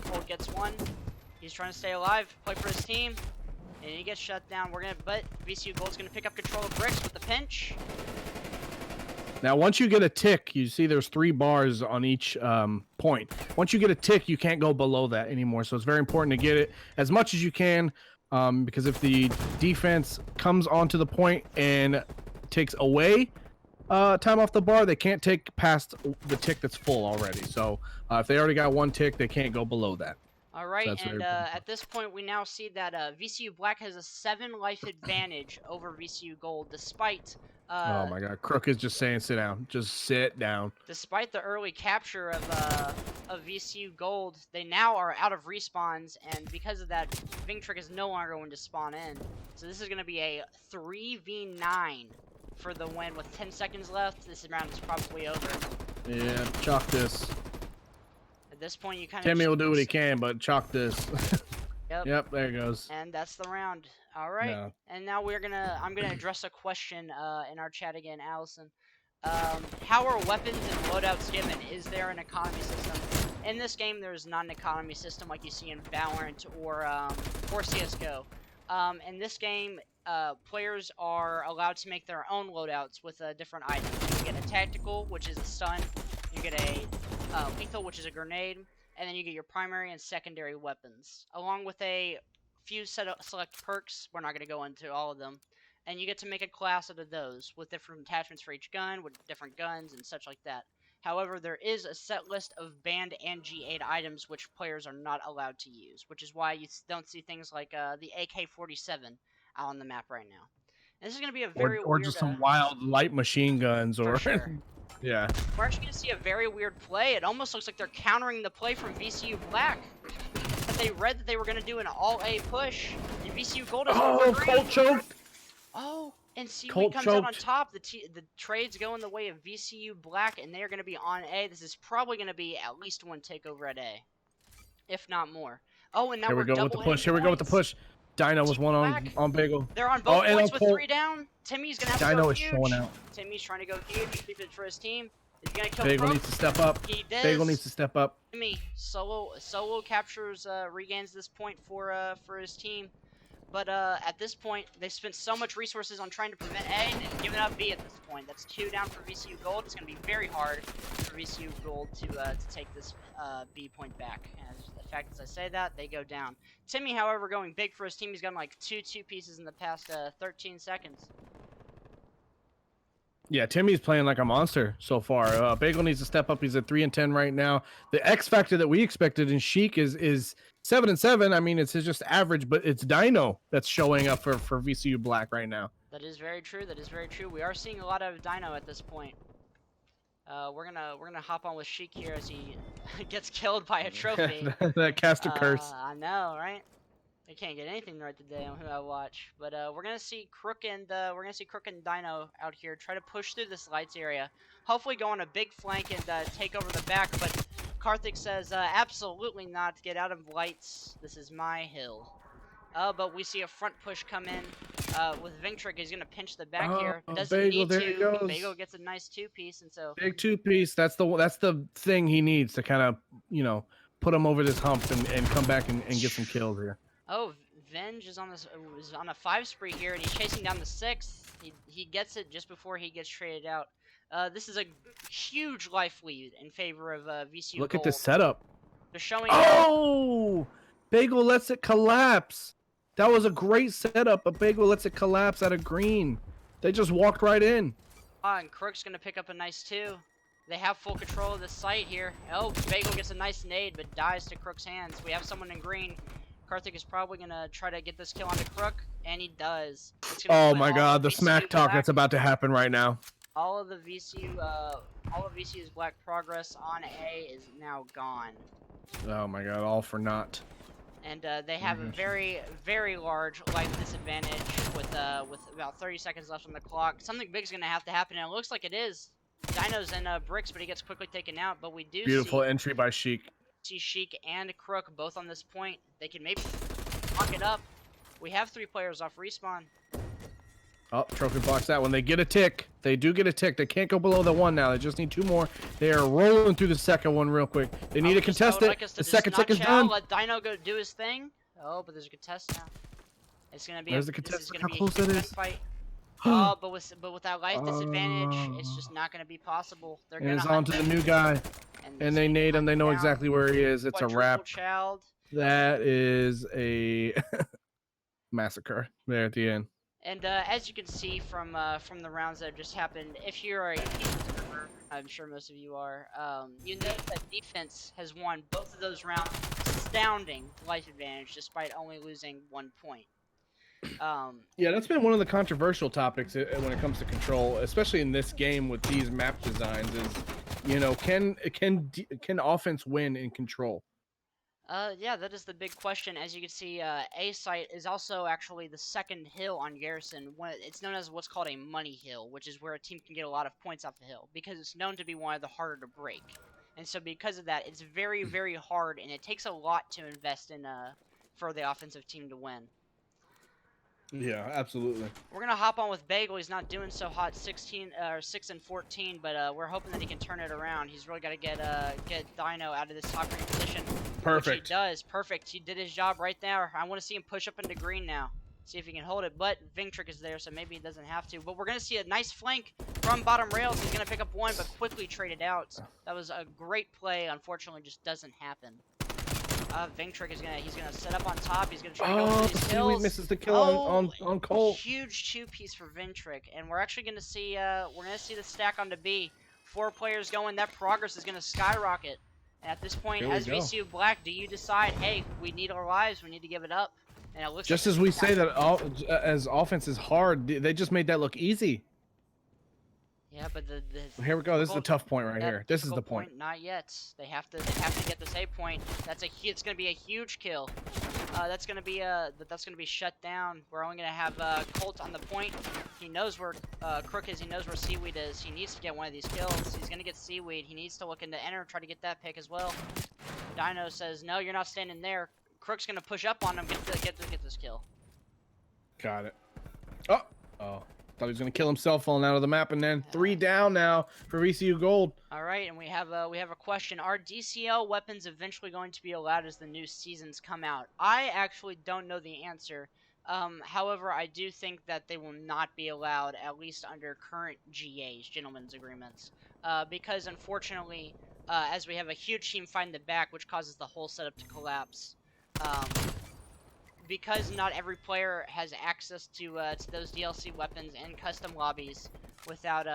Colt gets 1. He's trying to stay alive, play for his team, and he gets shut down. But VCU Gold's gonna pick up control of bricks with the pinch. Now, once you get a tick, you see there's 3 bars on each point. Once you get a tick, you can't go below that anymore. So it's very important to get it as much as you can, because if the defense comes onto the point and takes away time off the bar, they can't take past the tick that's full already. So if they already got 1 tick, they can't go below that. All right, so and at this point, we now see that VCU Black has a 7 life advantage over VCU Gold, despite... oh my God, Crook is just saying sit down. Just sit down. Despite the early capture of VCU Gold, they now are out of respawns, and because of that, Vingtrick is no longer going to spawn in. So this is going to be a 3v9 for the win with 10 seconds left. This round is probably over. Yeah, chalk this. At this point, you kind of... Timmy will do what he can, but chalk this. Yep, there it goes. And that's the round. All right. Yeah. And now I'm gonna address a question in our chat again, Allison. How are weapons and loadouts given? Is there an economy system? In this game, there's not an economy system like you see in Valorant or CS:GO. In this game, players are allowed to make their own loadouts with different items. You get a tactical, which is a stun. You get a lethal, which is a grenade. And then you get your primary and secondary weapons, along with a few select perks. We're not going to go into all of them. And you get to make a class out of those, with different attachments for each gun, with different guns, and such like that. However, there is a set list of banned and G8 items which players are not allowed to use, which is why you don't see things like the AK-47 out on the map right now. And this is going to be a very or weird... just some wild light machine guns, or... Sure. Yeah. We're actually going to see a very weird play. It almost looks like they're countering the play from VCU Black. But they read that they were going to do an all-A push. And VCU Gold is Colt choked! Oh, and Seaweed Colt comes out on top. The trades go in the way of VCU Black, and they are going to be on A. This is probably going to be at least 1 takeover at A, if not more. Oh, and now we're with the push. Here we go with the push. Dino was one on Bagel. They're on both points with 3 down. Timmy's gonna have to Dino go is huge. showing out. Timmy's trying to go huge. Keep it for his team. He's gonna kill Bagel Crook. needs to step up. He does. Bagel needs to step up. Timmy solo captures regains this point for his team. But at this point, they spent so much resources on trying to prevent A and giving up B at this point. That's 2 down for VCU Gold. It's going to be very hard for VCU Gold to take this B point back. And the fact as I say that, they go down. Timmy, however, going big for his team. He's gotten like 2 pieces in the past 13 seconds. Yeah, Timmy's playing like a monster so far. Bagel needs to step up. He's at 3 and 10 right now. The X factor that we expected in Sheik is 7 and 7. I mean, it's just average, but it's Dino that's showing up for VCU Black right now. That is very true. That is very true. We are seeing a lot of Dino at this point. We're gonna hop on with Sheik here as he gets killed by a trophy. That cast a curse. I know, right? They can't get anything right today on who I watch. But we're gonna see Crook and Dino out here try to push through this lights area. Hopefully go on a big flank and take over the back. But Karthik says absolutely not. Get out of lights. This is my hill. But we see a front push come in with Vingtrick. He's gonna pinch the back here. Doesn't Bagel, need there to. he goes. Bagel gets a nice 2-piece, and so Big 2-piece. That's the thing he needs to kind of put him over this hump and come back and get some kills here. Oh, Venge is on a 5 spree here, and he's chasing down the 6th. He gets it just before he gets traded out. This is a huge life lead in favor of VCU. Look Gold. at this setup. They're showing. Oh, Bagel lets it collapse. That was a great setup, but Bagel lets it collapse out of green. They just walked right in. And Crook's gonna pick up a nice 2. They have full control of the site here. Oh, Bagel gets a nice nade, but dies to Crook's hands. We have someone in green. Karthik is probably gonna try to get this kill onto Crook, and he does. Oh my God, the smack talk that's about to happen right now. All of VCU's black progress on A is now gone. Oh my God, all for naught. And they have a very, very large life disadvantage with about 30 seconds left on the clock. Something big's gonna have to happen, and it looks like it is. Dino's in bricks, but he gets quickly taken out. But we do Beautiful entry by Sheik. See Sheik and Crook both on this point. They can maybe lock it up. We have 3 players off respawn. Oh, trophy blocks that one. They get a tick. They do get a tick. They can't go below the 1 now. They just need 2 more. They are rolling through the second one real quick. They need to contest it. The second tick is done. Let Dino go do his thing. Oh, but there's a contest now. It's gonna be. There's the contest. This is Look gonna how be close a that huge is. fight. Oh, but without life disadvantage, it's just not gonna be possible. They're And gonna it's on to the new guy. And they nade him. They know exactly where he is. It's a wrap. Child. That is a massacre there at the end. And as you can see from the rounds that have just happened, if you're a observer, I'm sure most of you are, you know that defense has won both of those rounds. Astounding life advantage, despite only losing 1 point. Yeah, that's been one of the controversial topics when it comes to control, especially in this game with these map designs. Is can offense win in control? Yeah, that is the big question. As you can see, A site is also actually the second hill on Garrison. It's known as what's called a money hill, which is where a team can get a lot of points off the hill, because it's known to be one of the harder to break. And so because of that, it's very, very hard, and it takes a lot to invest in for the offensive team to win. Yeah, absolutely. We're gonna hop on with Bagel. He's not doing so hot, 6 and 14, but we're hoping that he can turn it around. He's really got to get Dino out of this top green position. Perfect. Which he does. Perfect. He did his job right there. I want to see him push up into green now. See if he can hold it, but Vingtrick is there, so maybe he doesn't have to. But we're gonna see a nice flank from bottom rails. He's gonna pick up 1, but quickly trade it out. That was a great play. Unfortunately, just doesn't happen. Vingtrick is gonna set up on top. He's gonna try to go for these kills. Misses the kill on Colt. Huge 2-piece for Vingtrick, and we're actually gonna see the stack onto B. 4 players going. That progress is gonna skyrocket. And at this point, as VCU Black, do you decide, hey, we need our lives, we need to give it up? And it looks just like as we say that as offense is hard, they just made that look easy. Yeah, but here we go. This is the tough point right here. This is the point. Not yet. They have to get this A point. It's gonna be a huge kill. That's gonna be shut down. We're only gonna have Colt on the point. He knows where Crook is. He knows where Seaweed is. He needs to get one of these kills. He's gonna get Seaweed. He needs to look into enter, try to get that pick as well. Dino says, no, you're not standing there. Crook's gonna push up on him. Get this kill. Got it. Oh. Thought he was gonna kill himself falling out of the map, and then 3 down now for VCU Gold. All right, and we have a question. Are DCL weapons eventually going to be allowed as the new seasons come out? I actually don't know the answer, However, I do think that they will not be allowed, at least under current GAs, gentlemen's agreements, because unfortunately, as we have a huge team fight in the back, which causes the whole setup to collapse, um, because not every player has access to those DLC weapons and custom lobbies without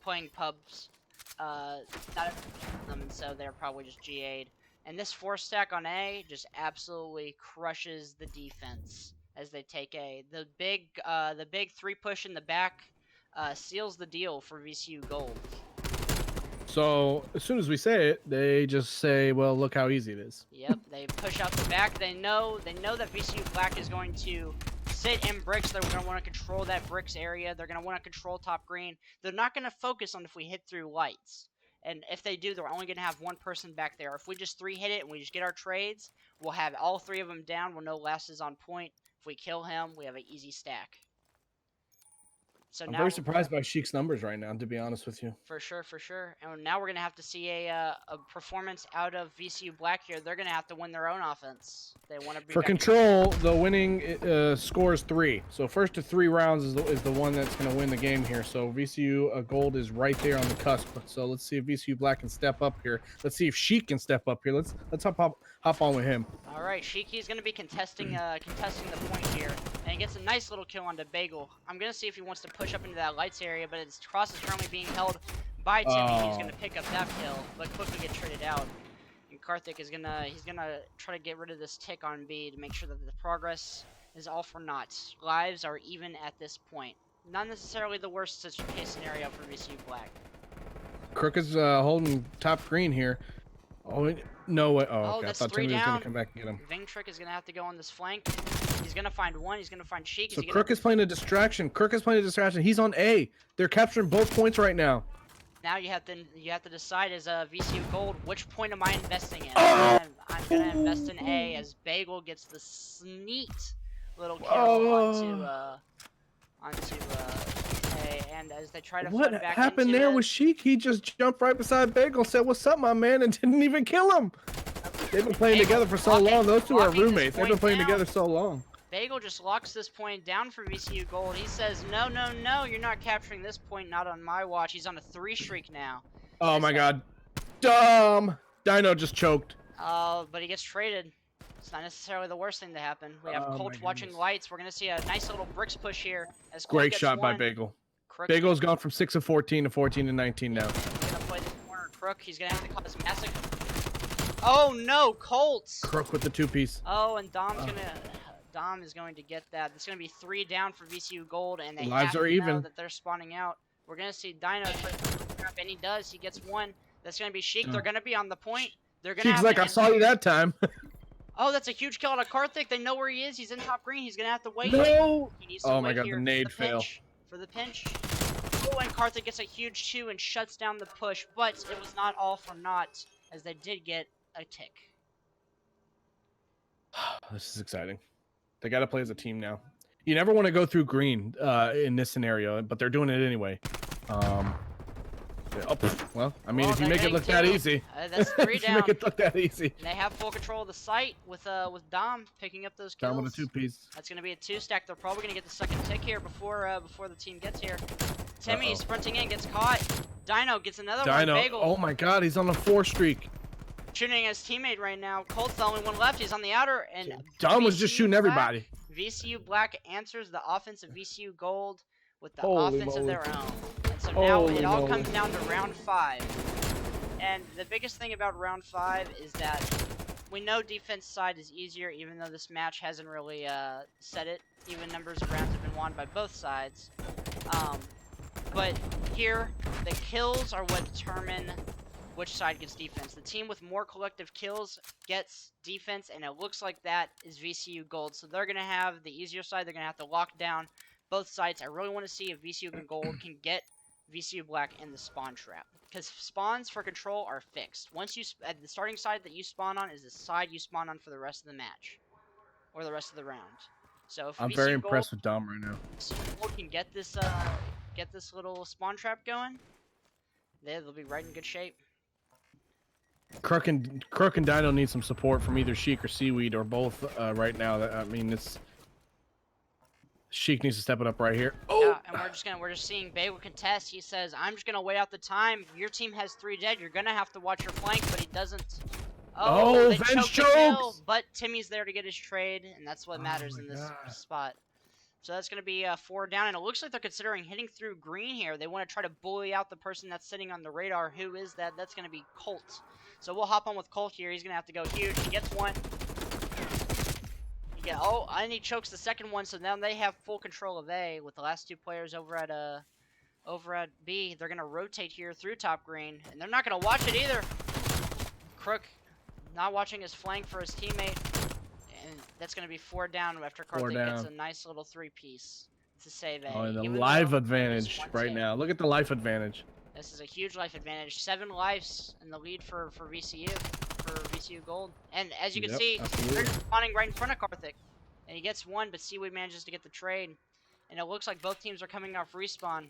playing pubs, not everyone them, and so they're probably just GA'd. And this 4-stack on A just absolutely crushes the defense as they take A. The big 3 push in the back seals the deal for VCU Gold. So as soon as we say it, they just say, "Well, look how easy it is." Yep, they push out the back. They know that VCU Black is going to sit in bricks. They're going to want to control that bricks area. They're going to want to control top green. They're not going to focus on if we hit through lights. And if they do, they're only going to have one person back there. If we just 3-hit it and we just get our trades, we'll have all 3 of them down. We'll know Last is on point. If we kill him, we have an easy stack. So I'm now very surprised by Sheik's numbers right now, to be honest with you. For sure, for sure. And now we're going to have to see a performance out of VCU Black here. They're going to have to win their own offense. They want to be For control, the winning score is 3. So first to 3 rounds is the one that's going to win the game here. So VCU Gold is right there on the cusp. So let's see if VCU Black can step up here. Let's see if Sheik can step up here. Let's hop on with him. All right, Shiki is going to be contesting the point here, and he gets a nice little kill onto Bagel. I'm going to see if he wants to push up into that lights area, but his cross is currently being held by Timmy. He's going to pick up that kill, but quickly get traded out. And Karthik is gonna try to get rid of this tick on B to make sure that the progress is all for naught. Lives are even at this point. Not necessarily the worst case scenario for VCU Black. Crook is holding top green here. Oh, no way. Oh, okay. I That's thought 3 Timmy was down. going to come back and get him. Vingtrick is going to have to go on this flank. He's going to find one. He's going to find Sheik. So Crook is playing a distraction. He's on A. They're capturing both points right now. Now you have to decide as a VCU Gold, which point am I investing in? I'm going to invest in A as Bagel gets the neat little kill onto A, and as they try to What flood back happened into there it, with Sheik? He just jumped right beside Bagel and said, "What's up, my man?" and didn't even kill him. They've been playing together for so long. Those two are roommates. They've been playing together so long. Bagel just locks this point down for VCU Gold. He says, no, no, no, you're not capturing this point, not on my watch. He's on a 3 streak now. Oh my god. Dumb. Dino just choked. Oh, but he gets traded. It's not necessarily the worst thing to happen. We have Colt watching lights. We're going to see a nice little bricks push here. As Colt Great shot by Bagel. Bagel's gone from 6 of 14 to 14 and 19 now. He's going to play this corner Crook. He's going to have to cause massive... Oh no, Colts! Crook with the 2-piece. Oh, and Dom is going to get that. It's going to be 3 down for VCU Gold, and they Lives have are to know even. that they're spawning out. We're going to see Dino grab, and he does. He gets 1. That's going to be Sheik. They're going to be on the point. They're going to Sheik's like, I saw you that time. Oh, that's a huge kill on a Karthik. They know where he is. He's in top green. He's going to have to wait. No! He needs to Oh my wait god, here the nade fail. For the pinch. Oh, and Karthik gets a huge 2 and shuts down the push, but it was not all for naught, as they did get a tick. This is exciting. They got to play as a team now. You never want to go through green in this scenario, but they're doing it anyway. Well, I mean, if you make it look that easy, that's 3 down. make it look that easy. And they have full control of the site with Dom picking up those kills. Dom with a 2-piece. That's gonna be a 2-stack. They're probably gonna get the second tick here before the team gets here. Timmy sprinting in, gets caught. Dino gets another one. Bagel. Oh my god, he's on a 4 streak. Shooting his teammate right now. Colt's the only one left. He's on the outer, and Dom was just shooting everybody. VCU Black answers the offense of VCU Gold with the Holy offense moly. of their own. And so now it all comes down to round 5. And the biggest thing about round 5 is that we know defense side is easier, even though this match hasn't really said it. Even numbers of rounds have been won by both sides. But here, the kills are what determine which side gets defense. The team with more collective kills gets defense, and it looks like that is VCU Gold. So they're going to have the easier side. They're going to have to lock down both sides. I really want to see if VCU Gold can get VCU Black in the spawn trap, because spawns for control are fixed. Once you at the starting side that you spawn on is the side you spawn on for the rest of the match or the rest of the round. So if I'm VCU very Gold, impressed with Dom right now. Gold can get this little spawn trap going, they'll be right in good shape. Crook and Dino need some support from either Sheik or Seaweed or both right now. I mean, Sheik needs to step it up right here. Yeah, Oh! and we're just seeing Bagel contest. He says, "I'm just gonna wait out the time. Your team has 3 dead. You're gonna have to watch your flank," but he doesn't. Oh, they Venge choked the kill, chokes! but Timmy's there to get his trade, and that's what Oh matters my in this God. spot. So that's gonna be 4 down, and it looks like they're considering hitting through green here. They want to try to bully out the person that's sitting on the radar. Who is that? That's gonna be Colt. So we'll hop on with Colt here. He's gonna have to go huge. He gets one. Oh, and he chokes the second one, so now they have full control of A with the last 2 players over at B. They're gonna rotate here through top green, and they're not gonna watch it either. Crook not watching his flank for his teammate, and that's gonna be 4 down after Karthik gets a nice little 3-piece to save A. Oh, and the Even life though advantage there's right 1-2. now. Look at the life advantage. This is a huge life advantage. 7 lives in the lead for VCU. For VCU Gold. And as you can see, absolutely. they're spawning right in front of Karthik. And he gets one, but Seaweed manages to get the trade. And it looks like both teams are coming off respawn.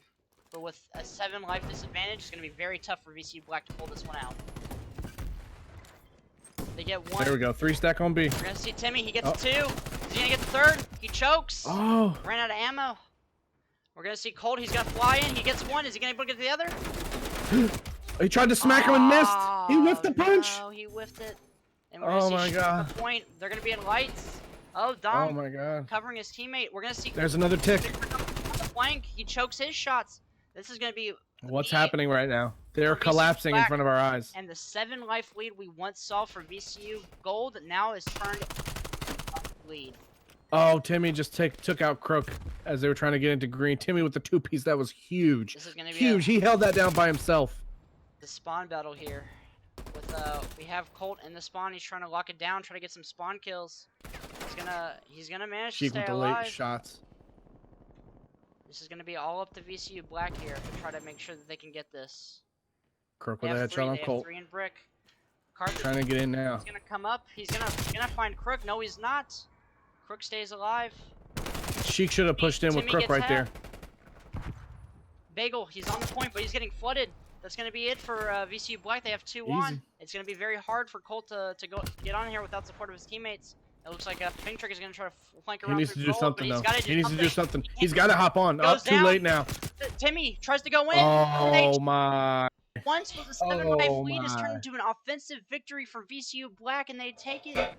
But with a 7 life disadvantage, it's going to be very tough for VCU Black to pull this one out. They get one. There we go. 3 stack on B. We're going to see Timmy. He gets 2. Is he going to get the 3rd? He chokes. Oh. Ran out of ammo. We're going to see Colt. He's going to fly in. He gets 1. Is he going to be able to get the other? He tried to smack him and missed. He whiffed the punch. No, he whiffed it. And we're gonna see my God. The point. They're going to be in lights. Oh, Dom. Oh my God. Covering his teammate. We're going to see. There's another tick. On the flank. He chokes his shots. This is going to be. What's happening right now? They're VCU collapsing in Black. front of our eyes. And the 7 life lead we once saw for VCU Gold now is turned lead. Oh, Timmy just took out Crook as they were trying to get into green. Timmy with the 2-piece. That was huge. This is going to be Huge. He held that down by himself. the spawn battle here. With we have Colt in the spawn. He's trying to lock it down, try to get some spawn kills. He's gonna manage to Sheik stay with the alive. late shots. This is gonna be all up to VCU Black here to try to make sure that they can get this. Crook They with a have headshot on have Colt. 3 in brick. Carthage Trying to get in now. He's gonna come up. He's gonna find Crook. No, he's not. Crook stays alive. Sheik should have pushed in with Timmy Crook gets right there. Bagel, he's on the point, but he's getting flooded. That's gonna be it for VCU Black. They have 2 on. It's gonna be very hard for Colt to get on here without support of his teammates. It looks like Pink Trick is gonna try to flank around. He needs to through do Colt, something but though. He needs to do something. He's got to hop on. Goes Too down. late now. Timmy tries to go in. Oh my. Once was a 7 life lead has my. turned into an offensive victory for VCU Black, and they take it.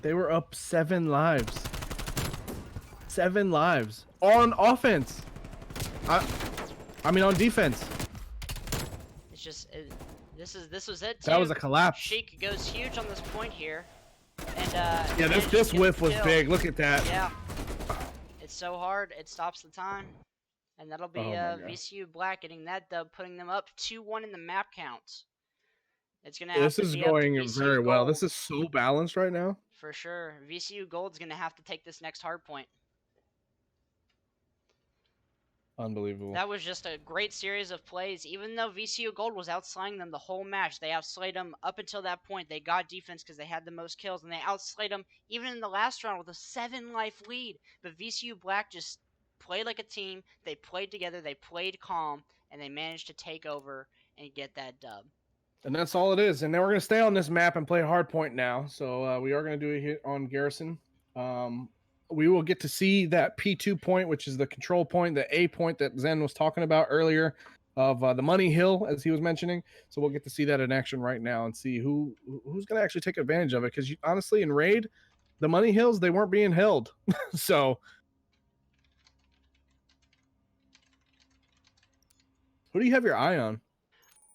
They were up 7 lives. 7 lives on offense. I mean on defense. It's just this was it. That was a collapse. Sheik goes huge on this point here, and Yeah, this whiff was big. Look at that. Yeah, it's so hard. It stops the time, and that'll be Oh my God. VCU Black getting that dub, putting them up 2-1 in the map count. It's gonna have This to is be up to going VCU very well. Gold. This is so balanced right now. For sure. VCU Gold's gonna have to take this next hard point. Unbelievable. That was just a great series of plays. Even though VCU Gold was outslaying them the whole match, they outslayed them up until that point. They got defense because they had the most kills, and they outslayed them even in the last round with a 7 life lead. But VCU Black just played like a team. They played together. They played calm, and they managed to take over and get that dub. And that's all it is. And then we're going to stay on this map and play hardpoint now. So we are going to do a hit on Garrison. We will get to see that P2 point, which is the control point, the A point that Zen was talking about earlier of the money hill, as he was mentioning. So we'll get to see that in action right now and see who's going to actually take advantage of it. Because honestly, in Raid, the money hills, they weren't being held. So who do you have your eye on?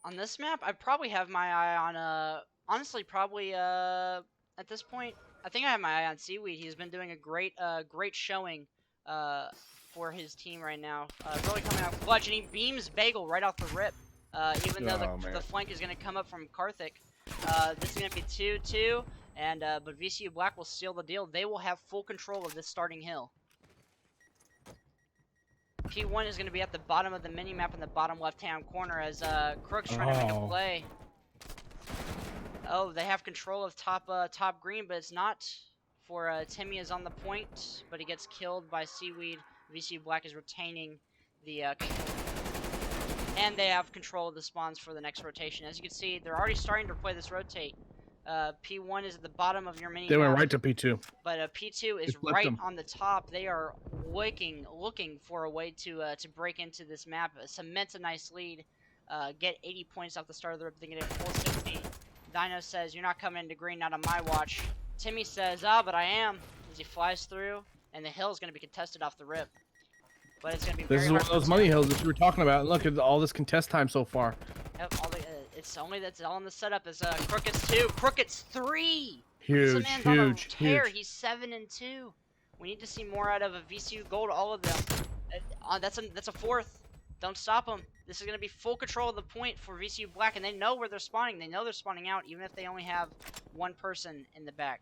On this map, I probably have my eye on, honestly, probably, at this point, I think I have my eye on Seaweed. He's been doing a great showing, for his team right now. Really coming out clutch, and he beams Bagel right off the rip, even though the flank is going to come up from Karthik. This is going to be 2-2, and, but VCU Black will seal the deal. They will have full control of this starting hill. P1 is going to be at the bottom of the mini-map in the bottom left-hand corner as Crook's trying to make a play. Oh, they have control of top green, but it's not. For Timmy is on the point, but he gets killed by Seaweed. VCU Black is retaining the control. And they have control of the spawns for the next rotation. As you can see, they're already starting to play this rotate. P1 is at the bottom of your mini They map. went right to P2. But P2 is flipped right them. on the top. They are looking for a way to break into this map, cement a nice lead, get 80 points off the start of the rip. They get a full 60. Dino says, "You're not coming into green, not on my watch." Timmy says, "Ah, but I am," as he flies through, and the hill is going to be contested off the rip. But it's going to be This very is one hard of for those money Tim. hills that you were talking about. And look at all this contest time so far. Yep, it's only that's all in the setup is Crooked's 2, Crooked's 3. Huge, This man's on a huge, tear. huge. He's 7-2. We need to see more out of a VCU Gold. All of them. That's a fourth. Don't stop them. This is gonna be full control of the point for VCU Black, and they know where they're spawning. They know they're spawning out, even if they only have one person in the back.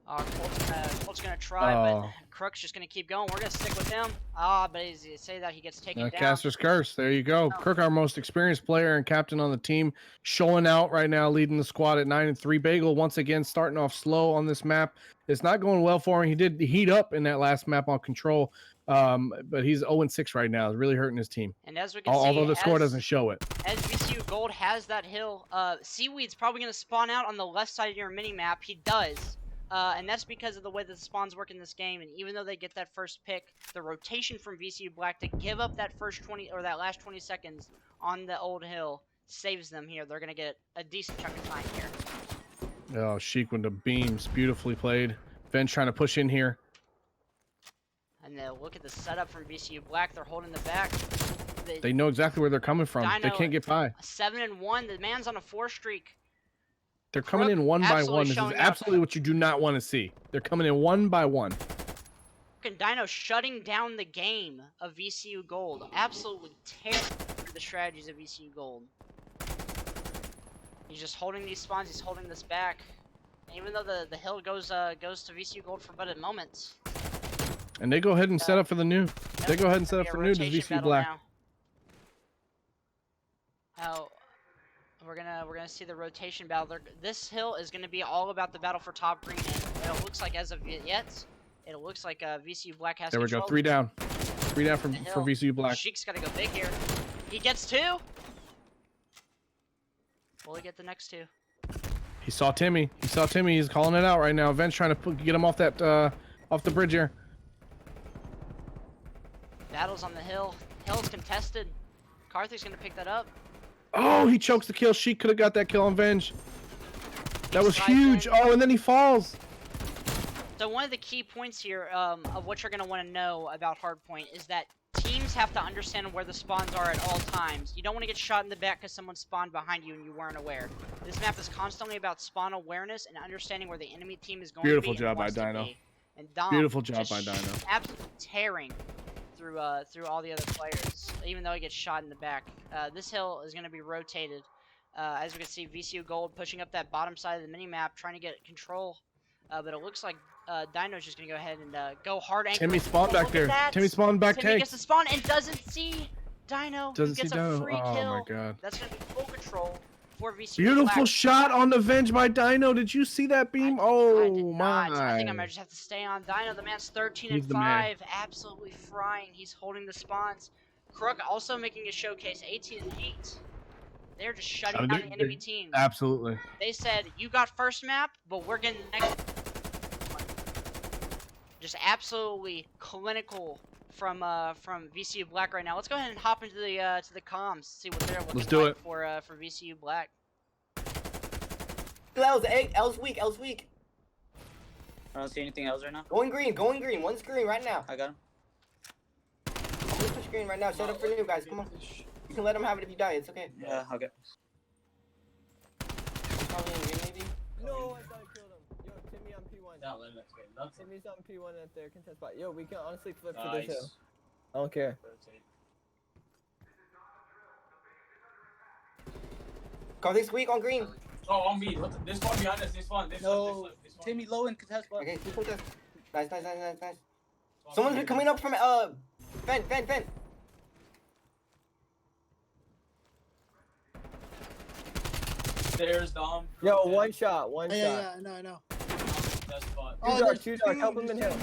Colt's gonna try, but Crook's just gonna keep going. We're gonna stick with him. But he's say that he gets taken down. Caster's Curse. There you go. Crook, our most experienced player and captain on the team, showing out right now, leading the squad at 9-3. Bagel once again starting off slow on this map. It's not going well for him. He did heat up in that last map on control, but he's 0-6 right now. It's really hurting his team. And as we can Although see, the score doesn't show it. As VCU Gold has that hill, Seaweed's probably gonna spawn out on the left side of your mini map. He does. And that's because of the way that the spawns work in this game. And even though they get that first pick, the rotation from VCU Black to give up that first 20 or that last 20 seconds on the old hill saves them here. They're gonna get a decent chunk of time here. Oh, Sheik with the beams, beautifully played. Ben's trying to push in here. And then look at the setup from VCU Black. They're holding the back. They know exactly where they're coming from. Dino, they can't get by. 7-1. The man's on a 4 streak. They're coming in one by one. This is absolutely what you do not want to see. They're coming in one by one. And Dino shutting down the game of VCU Gold. Absolutely tearing the strategies of VCU Gold. He's just holding these spawns. He's holding this back. And even though the hill goes to VCU Gold for but a moment. And they go ahead and set up for the new. They go ahead and set up for new to VCU Black. Now, we're gonna see the rotation battle. This hill is gonna be all about the battle for top green. And it looks like as of yet, it looks like VCU Black has. There we go. 3 down. 3 down for VCU Black. Sheik's gotta go big here. He gets 2. Will he get the next 2? He saw Timmy. He saw Timmy. He's calling it out right now. Vent's trying to get him off that off the bridge here. Battles on the hill. Hill's contested. Carthy's gonna pick that up. Oh, he chokes the kill. Sheik could have got that kill on Venge. That was huge. Oh, and then he falls. So one of the key points here of what you're going to want to know about Hardpoint is that teams have to understand where the spawns are at all times. You don't want to get shot in the back because someone spawned behind you and you weren't aware. This map is constantly about spawn awareness and understanding where the enemy team is going to be. Beautiful job by Dino. And Dom Beautiful job by Dino. Absolutely tearing through all the other players, even though he gets shot in the back. This hill is going to be rotated. As we can see, VCU Gold pushing up that bottom side of the mini-map, trying to get control. But it looks like Dino's just going to go ahead and go hard anchor. Timmy spawned back there. Timmy spawned back Timmy gets the spawn and doesn't see Dino. Doesn't gets see Dino. A free Oh kill. my god. That's going to be full control for VCU Beautiful Black. shot on the Venge by Dino. Did you see that beam? Oh my. I think I might just have to stay on Dino. The man's 13-5. Absolutely frying. He's holding the spawns. Crook also making a showcase 18-8. They're just shutting down the enemy teams. Absolutely. They said, you got first map, but we're getting the next one. Just absolutely clinical from VCU Black right now. Let's go ahead and hop into the comms, see what they're looking like for VCU Black. L's weak, L's weak. I don't see anything else right now. Going green, one's green right now. I got him. I'm gonna push green right now, set up for new guys, come on. You can let him have it if you die, it's okay. Yeah, okay. Probably in green maybe? No, I thought I killed him. Yo, Timmy on P1. Timmy's on P1 at their contest spot. Yo, we can honestly flip for this hill. I don't care. Carly's weak on green. Oh, on me. This one behind us. This one. No, Timmy low in contest spot. Okay, keep this. Nice. Someone's been coming up from vent. There's Dom. Yo, one shot. Yeah, I know. That's fun. Two dark, help him in hill.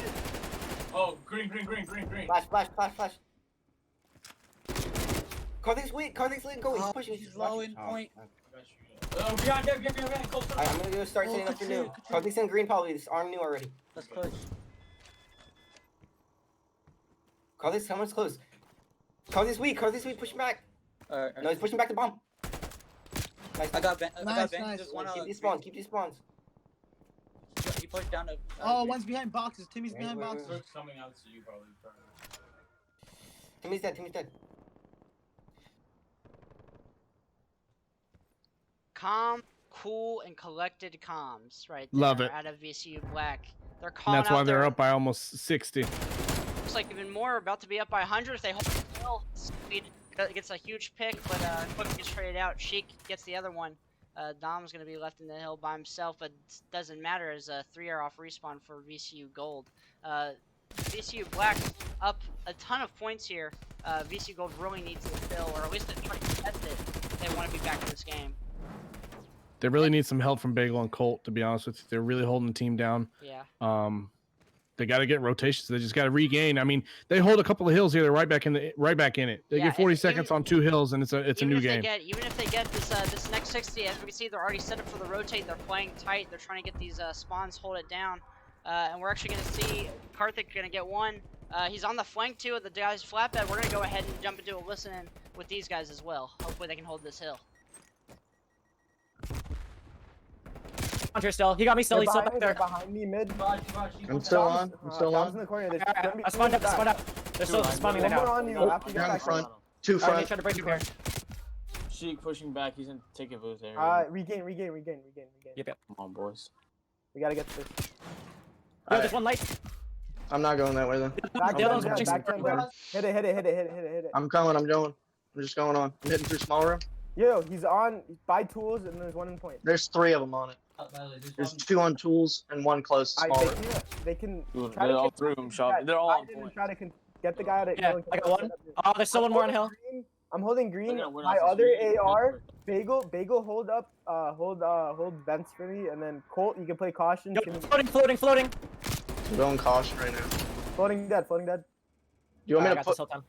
Oh, green. Flash. Carly's weak, go, he's pushing. He's low in point. Behind, behind, close. Alright, I'm gonna go start setting up for new. Probably send green probably. This arm new already. Let's push. Call this, someone's close. Call this weak, push back. No, he's pushing back the bomb. Nice. I got Ben. I got Nice, Ben. nice. There's one Keep these spawns, keep these spawns. He pushed down to. Oh, one's behind boxes. Timmy's behind Wait, wait, boxes. Circ's coming out to you probably. Timmy's dead. Calm, cool, and collected comms right there. Love it. Out of VCU Black. They're And calling that's why out they're their- up by almost 60. Looks like even more, about to be up by 100 if they hold the hill. Speed gets a huge pick, but Quick gets traded out. Sheik gets the other one. Dom's going to be left in the hill by himself, but it doesn't matter as 3 are off respawn for VCU Gold. VCU Black up a ton of points here. VCU Gold really needs to fill, or at least to try to test it if they want to be back in this game. They really need some help from Bagel and Colt, to be honest with you. They're really holding the team down. Yeah. They got to get rotations. They just got to regain. I mean, they hold a couple of hills here. They're right back in it. They Yeah, get 40 and seconds even- on 2 hills, and it's a new game. Even if they get this next 60, as we can see, they're already set up for the rotate. They're playing tight. They're trying to get these spawns, hold it down. And we're actually going to see Karthik going to get one. He's on the flank too of the guys flatbed. We're going to go ahead and jump into a listen with these guys as well. Hopefully they can hold this hill. Hunter still. He got me still. He's still back there. Behind me, mid. I'm still on. I'm still Dom's on. in the corner. There's Alright, gonna be I spawned up. two I spawned back. up. They're still spawning there One more now. on you. Oh, After you you're get on the back. front. 2 Alright, front. trying to break your pair. Sheik pushing back. He's in ticket booth area. Regain. Yep. Come on, boys. We gotta get this. Yo, there's one light. I'm not going that way then. Back The other one's down, pushing back some- down. Hit it. I'm coming. I'm going. I'm just going on. I'm hitting through small room. Yo, he's on by tools and there's one in point. There's 3 of them on it. There's 2 on tools and 1 close to small room. They can Dude, try they're to all get- through him, Shop. They're all on hide in and point. try to get the guy out of Yeah, I got one. Oh, there's still one more on hill. I'm holding green. They're gonna win My off the other street. AR, Bagel, hold up, hold vents for me, and then Colt, you can play caution. Yo, Timmy- floating. I'm going caution right now. Floating dead. Do you want I me got to this put? whole time.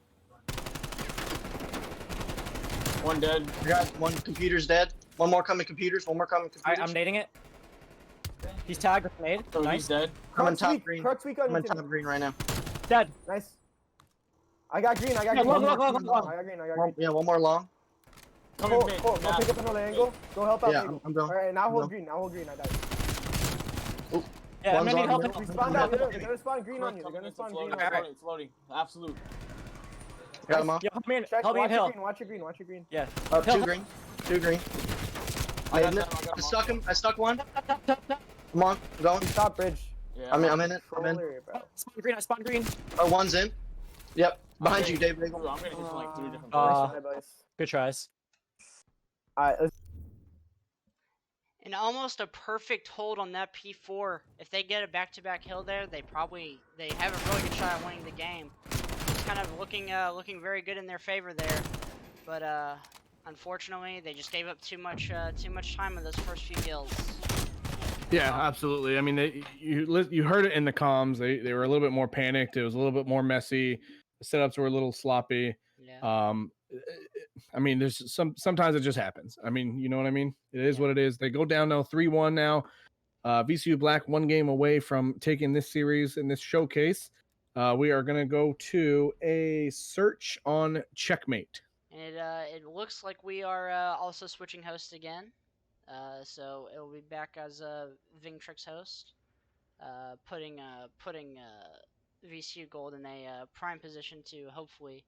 One dead. I got 1 computer's dead. 1 more coming computers. 1 more coming computers. Alright, I'm nading it. He's tagged with nade. So he's Nice. dead. I'm in Crux top weak, green. Crux weak on I'm you, in top Timmy. green right now. Dead. Nice. I got green. Yeah, One long. I got green. Yeah, 1 more long. Coming Colt, mid. go Nah. pick up another angle. Go help out Yeah, Bagel. I'm going. Alright, now hold No. green. I died. Yeah, I'm One's gonna need on help. hill. We spawned out. Yeah. They're gonna spawn green on you. They're Coming gonna in, spawn it's green floating, on you. it's floating. Absolute. Got him off. Yo, help me in. Check, Help me in watch your hill. green. Watch your green. Yeah. Up Hill. 2 green. 2 green. I got Made him, it. I got I him. stuck him. I stuck 1. Come on. I'm going. Stop bridge. Yeah. I'm in it. I'm in. Troller, bro. I spawned green. Oh, 1's in. Yep. Behind I'm you, getting Dave Bagel. through. I'm gonna hit from like 3 different Uh, places. Nice, boys. Good tries. Alright, let's And almost a perfect hold on that P4. If they get a back-to-back hill there, they have a really good shot at winning the game. It's kind of looking very good in their favor there, but unfortunately they just gave up too much time in those first few kills. Yeah, absolutely. I mean, you heard it in the comms. They were a little bit more panicked. It was a little bit more messy. The setups were a little sloppy. Yeah. I mean, sometimes it just happens. I mean, you know what I mean? It is Yeah. what it is. They go down now 3-1 now. VCU Black 1 game away from taking this series in this showcase. We are going to go to a search on Checkmate. And it looks like we are also switching hosts again. So it will be back as Vingtrix host, putting VCU Gold in a prime position to hopefully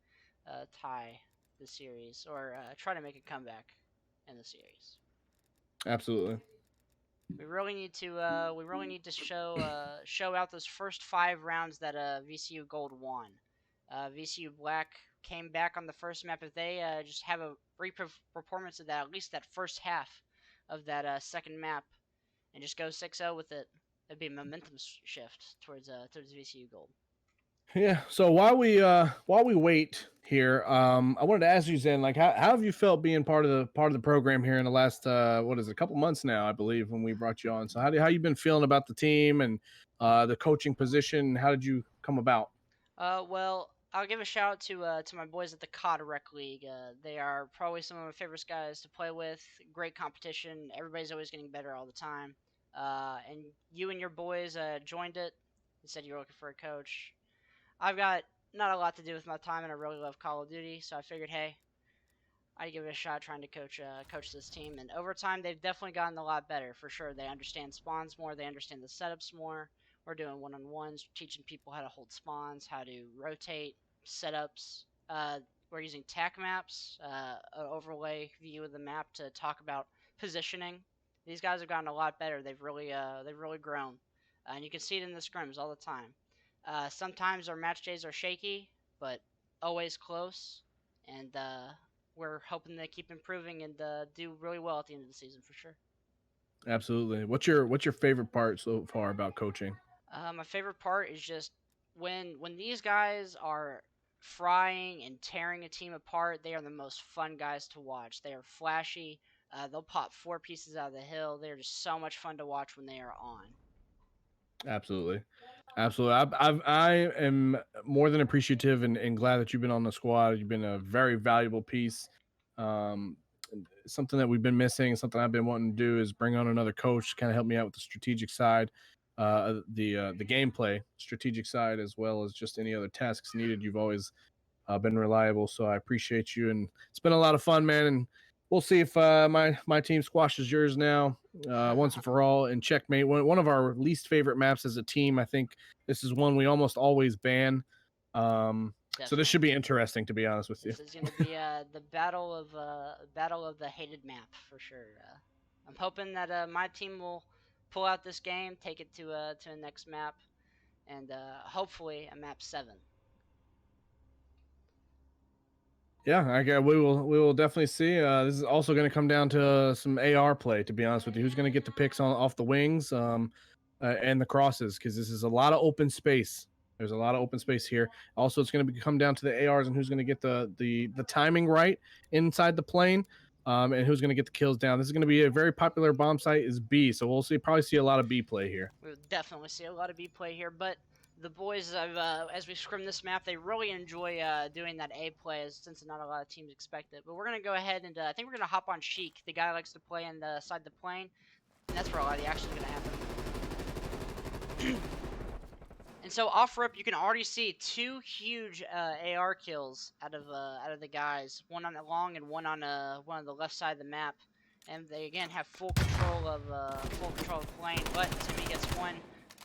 tie the series or try to make a comeback in the series. Absolutely. We really need to show out those first 5 rounds that VCU Gold won. VCU Black came back on the first map. If they just have a performance of that, at least that first half of that second map, and just go 6-0 with it, it'd be a momentum shift towards VCU Gold. Yeah. So while we wait here, I wanted to ask you, Zen, like, how have you felt being part of the program here in the last what is it, a couple months now, I believe, when we brought you on. So how you been feeling about the team and the coaching position? How did you come about? Well, I'll give a shout out to my boys at the CoD Rec League. They are probably some of my favorite guys to play with. Great competition. Everybody's always getting better all the time. And you and your boys joined it. You said you were looking for a coach. I've got not a lot to do with my time, and I really love Call of Duty, so I figured, hey, I'd give it a shot trying to coach this team. And over time, they've definitely gotten a lot better, for sure. They understand spawns more. They understand the setups more. We're doing one-on-ones, teaching people how to hold spawns, how to rotate, setups. We're using tac maps, an overlay view of the map to talk about positioning. These guys have gotten a lot better. They've really grown, and you can see it in the scrims all the time. Sometimes our match days are shaky, but always close, and we're hoping to keep improving and do really well at the end of the season for sure. Absolutely. What's your favorite part so far about coaching? My favorite part is just when these guys are frying and tearing a team apart. They are the most fun guys to watch. They are flashy. They'll pop 4 pieces out of the hill. They're just so much fun to watch when they are on. Absolutely. Absolutely. I am more than appreciative and glad that you've been on the squad. You've been a very valuable piece. Something that we've been missing, something I've been wanting to do is bring on another coach to kind of help me out with the strategic side, the gameplay strategic side, as well as just any other tasks needed. You've always been reliable, so I appreciate you, and it's been a lot of fun, man. And we'll see if my team squashes yours now once and for all. And checkmate, one of our least favorite maps as a team. I think this is one we almost always ban. So this should be interesting, to be honest with you. This is going to be the battle of the hated map for sure. I'm hoping that my team will pull out this game, take it to the next map, and hopefully a map 7. Yeah, we will definitely see. This is also going to come down to some AR play, to be honest with you. Who's going to get the picks off the wings and the crosses, because this is a lot of open space. There's a lot of open space here. Also, it's going to come down to the ARs and who's going to get the timing right inside the plane, and who's going to get the kills down. This is going to be a very popular bomb site is B, so we'll probably see a lot of B play here. We'll definitely see a lot of B play here, but the boys, as we scrim this map, they really enjoy doing that A play, since not a lot of teams expect it. But we're going to go ahead and I think we're going to hop on Sheik. The guy likes to play inside the plane, and that's where a lot of the action is going to happen. And so off rip, you can already see 2 huge AR kills out of the guys. One on the long and one on the left side of the map. And they again have full control of the plane. But Timmy gets one.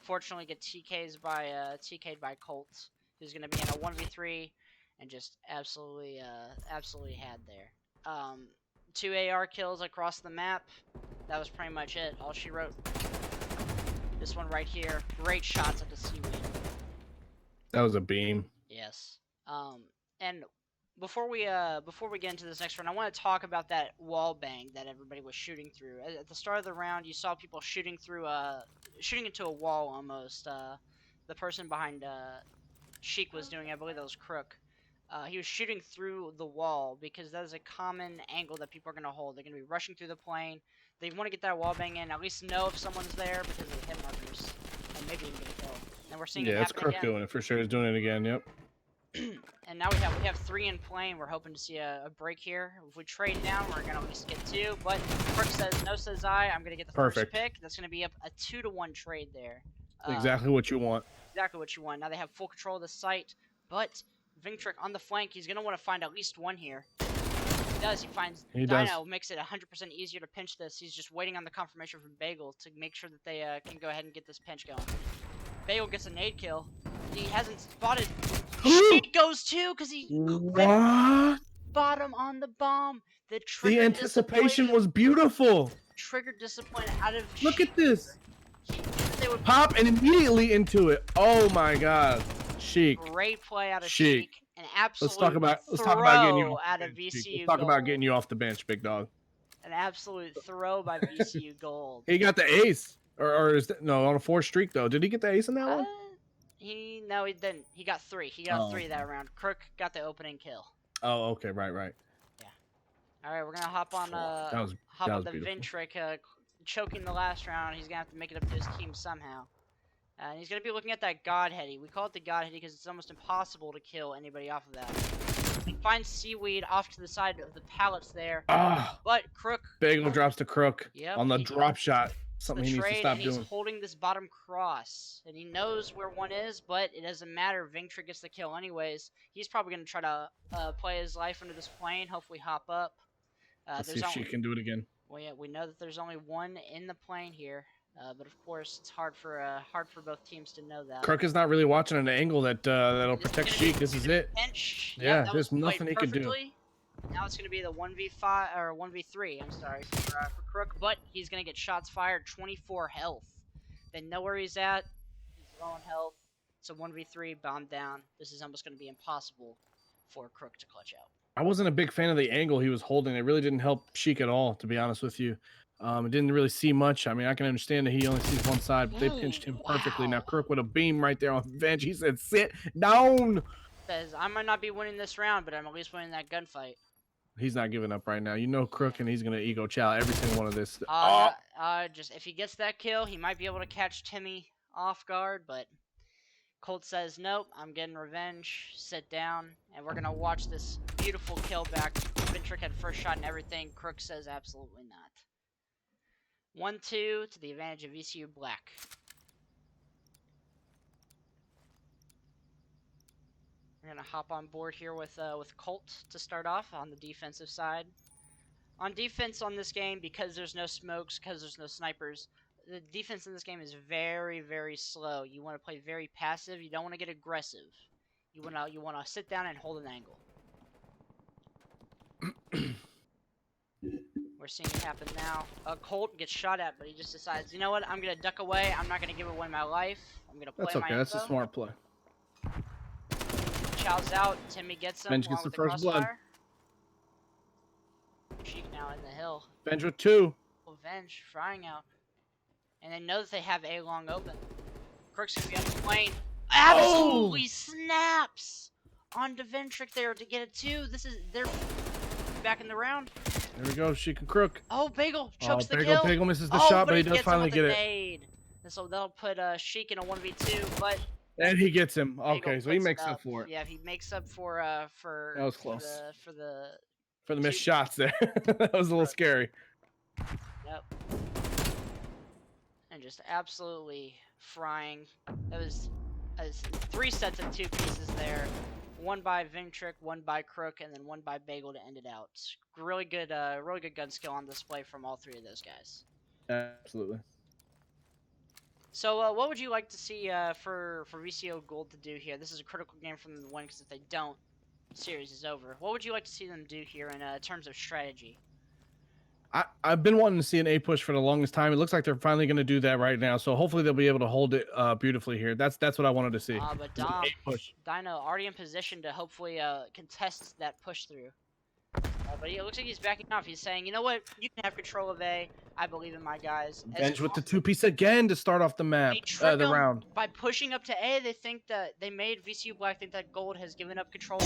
Fortunately, gets TK'd by Colt, who's going to be in a 1v3 and just absolutely had there. 2 AR kills across the map. That was pretty much it. All she wrote. This one right here, great shots at the seaweed. That was a beam. Yes. And before we get into this next round, I want to talk about that wall bang that everybody was shooting through. At the start of the round, you saw people shooting into a wall almost. The person behind Sheik was doing, I believe that was Crook. He was shooting through the wall because that is a common angle that people are going to hold. They're going to be rushing through the plane. They want to get that wall bang in, at least know if someone's there because of the hit markers, and maybe even get a kill. And we're seeing it it's happen Crook again. doing it for sure. He's doing it again. Yep. And now we have 3 in plane. We're hoping to see a break here. If we trade down, we're gonna at least get 2. But Crook says no, says I. I'm gonna get the first pick. That's gonna be a 2-to-1 trade there. Exactly what you want. Exactly what you want. Now they have full control of the site, but Vingtrick on the flank. He's gonna want to find at least one here. He does. He finds Dino. Makes it 100% easier to pinch this. He's just waiting on the confirmation from Bagel to make sure that they can go ahead and get this pinch going. Bagel gets a nade kill. He hasn't spotted. Sheik goes too because he bottom on the bomb. The anticipation was beautiful. Triggered disappointment out of. Look at this. They would pop and immediately into it. Oh my God, Sheik. Great play out of Sheik. An absolute let's talk about getting you out of VCU. Let's talk about getting you off the bench, big dog. An absolute throw by VCU Gold. He got the ace, or is that, no, on a 4 streak though? Did he get the ace in that one? No, he didn't. He got 3. He got 3 that round. Crook got the opening kill. Oh, okay, right. Yeah. All right, we're gonna hop on the Vintrik choking the last round. He's gonna have to make it up to his team somehow. And he's going to be looking at that God Heady. We call it the God Heady because it's almost impossible to kill anybody off of that. He finds Seaweed off to the side of the pallets there. Ah, But Crook. Bagel drops to Crook Yep, on the drop shot. Something the he needs to trade, stop and he's doing. holding this bottom cross. And he knows where one is, but it doesn't matter. Vingtrick gets the kill anyways. He's probably going to try to play his life under this plane, hopefully hop up. Let's see if she can do it again. Well, yeah, we know that there's only one in the plane here. But of course, it's hard for both teams to know that. Kirk is not really watching an angle that'll protect Sheik. This is it. Pinch. Yeah, that there's was nothing he played can do. perfectly. Now it's going to be the 1v5 or 1v3. I'm sorry for Crook, but he's going to get shots fired. 24 health. They know where he's at. He's low on health. So 1v3, bomb down. This is almost going to be impossible for Crook to clutch out. I wasn't a big fan of the angle he was holding. It really didn't help Sheik at all, to be honest with you. It didn't really see much. I mean, I can understand that he only sees one side, but they pinched him perfectly. Now, Crook with a beam right there on Venge. He said, sit down. Says, I might not be winning this round, but I'm at least winning that gunfight. He's not giving up right now. You know Crook, and he's going to ego chow every single one of this. Just if he gets that kill, he might be able to catch Timmy off guard, but Colt says, nope, I'm getting revenge. Sit down, and we're going to watch this beautiful kill back. Vingtrick had first shot and everything. Crook says absolutely not. 1-2 to the advantage of VCU Black. We're gonna hop on board here with Colt to start off on the defensive side. On defense on this game, because there's no smokes, because there's no snipers, the defense in this game is very, very slow. You want to play very passive. You don't want to get aggressive. You wanna sit down and hold an angle. We're seeing it happen now. Colt gets shot at, but he just decides, you know what? I'm gonna duck away. I'm not gonna give away my life. I'm gonna play That's okay. my That's a info. smart play. Chows out. Timmy gets him. Venge gets the first blood. Sheik now in the hill. Venge with 2. Well, Venge frying out. And they know that they have A long open. Crook's gonna be on the plane. Absolutely snaps onto Vingtrick there to get it 2. They're back in the round. There we go, Sheik and Crook. Oh, Bagel chokes the kill. Bagel misses the shot, but he does finally get it. Nade. And so they'll put Sheik in a 1v2, but and he gets him. Bagel Okay, so he puts makes up for it. Yeah, he makes up for that was close. for the For the missed shots there. That was a little scary. Yep. And just absolutely frying. That was 3 sets of 2 pieces there. One by Vingtrick, one by Crook, and then one by Bagel to end it out. Really good gun skill on display from all 3 of those guys. Absolutely. So, what would you like to see for VCO Gold to do here? This is a critical game for them to win, because if they don't, the series is over. What would you like to see them do here in terms of strategy? I've been wanting to see an A push for the longest time. It looks like they're finally going to do that right now. So hopefully they'll be able to hold it beautifully here. That's what I wanted to see. But Dino already in position to hopefully contest that push through. But it looks like he's backing off. He's saying, you know what? You can have control of A. I believe in my guys. Venge with the 2-piece again to start off the map, the round. By pushing up to A, they think that they made VCU Black think that Gold has given up control.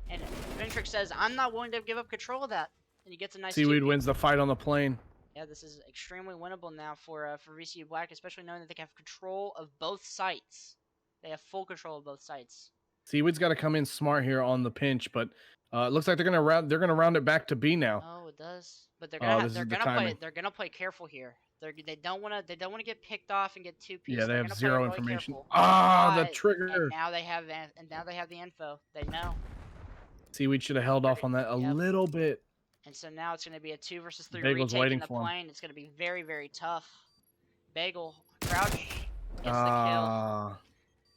And Vingtrick says, I'm not willing to give up control of that. And he gets a nice Seaweed wins the fight on the plane. Yeah, this is extremely winnable now for VCU Black, especially knowing that they have control of both sites. They have full control of both sites. Seaweed's got to come in smart here on the pinch, but it looks like they're gonna round it back to B now. Oh, it does. But they're gonna play careful here. They don't want to get picked off and get 2 pieces. Yeah, they have 0 information. Careful. The trigger. And now they have the info. They know. Seaweed should have held off on that a little bit. And so now it's going to be a 2 versus 3 Bagel's retake in the plane. It's going to be very, very tough. Bagel, crouch, gets the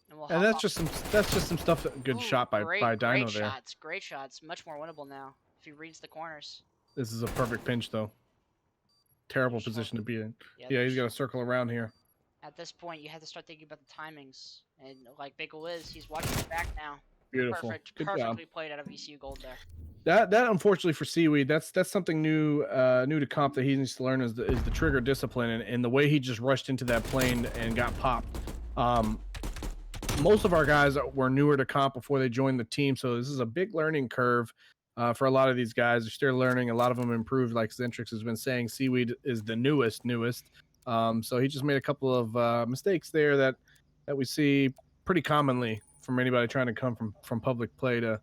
kill. And that's just some stuff. Good shot by Dino there. Great shots. Much more winnable now if he reads the corners. This is a perfect pinch though. Terrible position to be in. Yeah, he's got to circle around here. At this point, you have to start thinking about the timings. And like Bagel he's watching the back now. Beautiful. Perfectly played out of VCU Gold there. That unfortunately for Seaweed, that's something new to comp that he needs to learn is the trigger discipline and the way he just rushed into that plane and got popped. Most of our guys were newer to comp before they joined the team, so this is a big learning curve for a lot of these guys. They're still learning. A lot of them improved, like Zentrix has been saying. Seaweed is the newest. So he just made a couple of mistakes there that that we see pretty commonly from anybody trying to come from public play to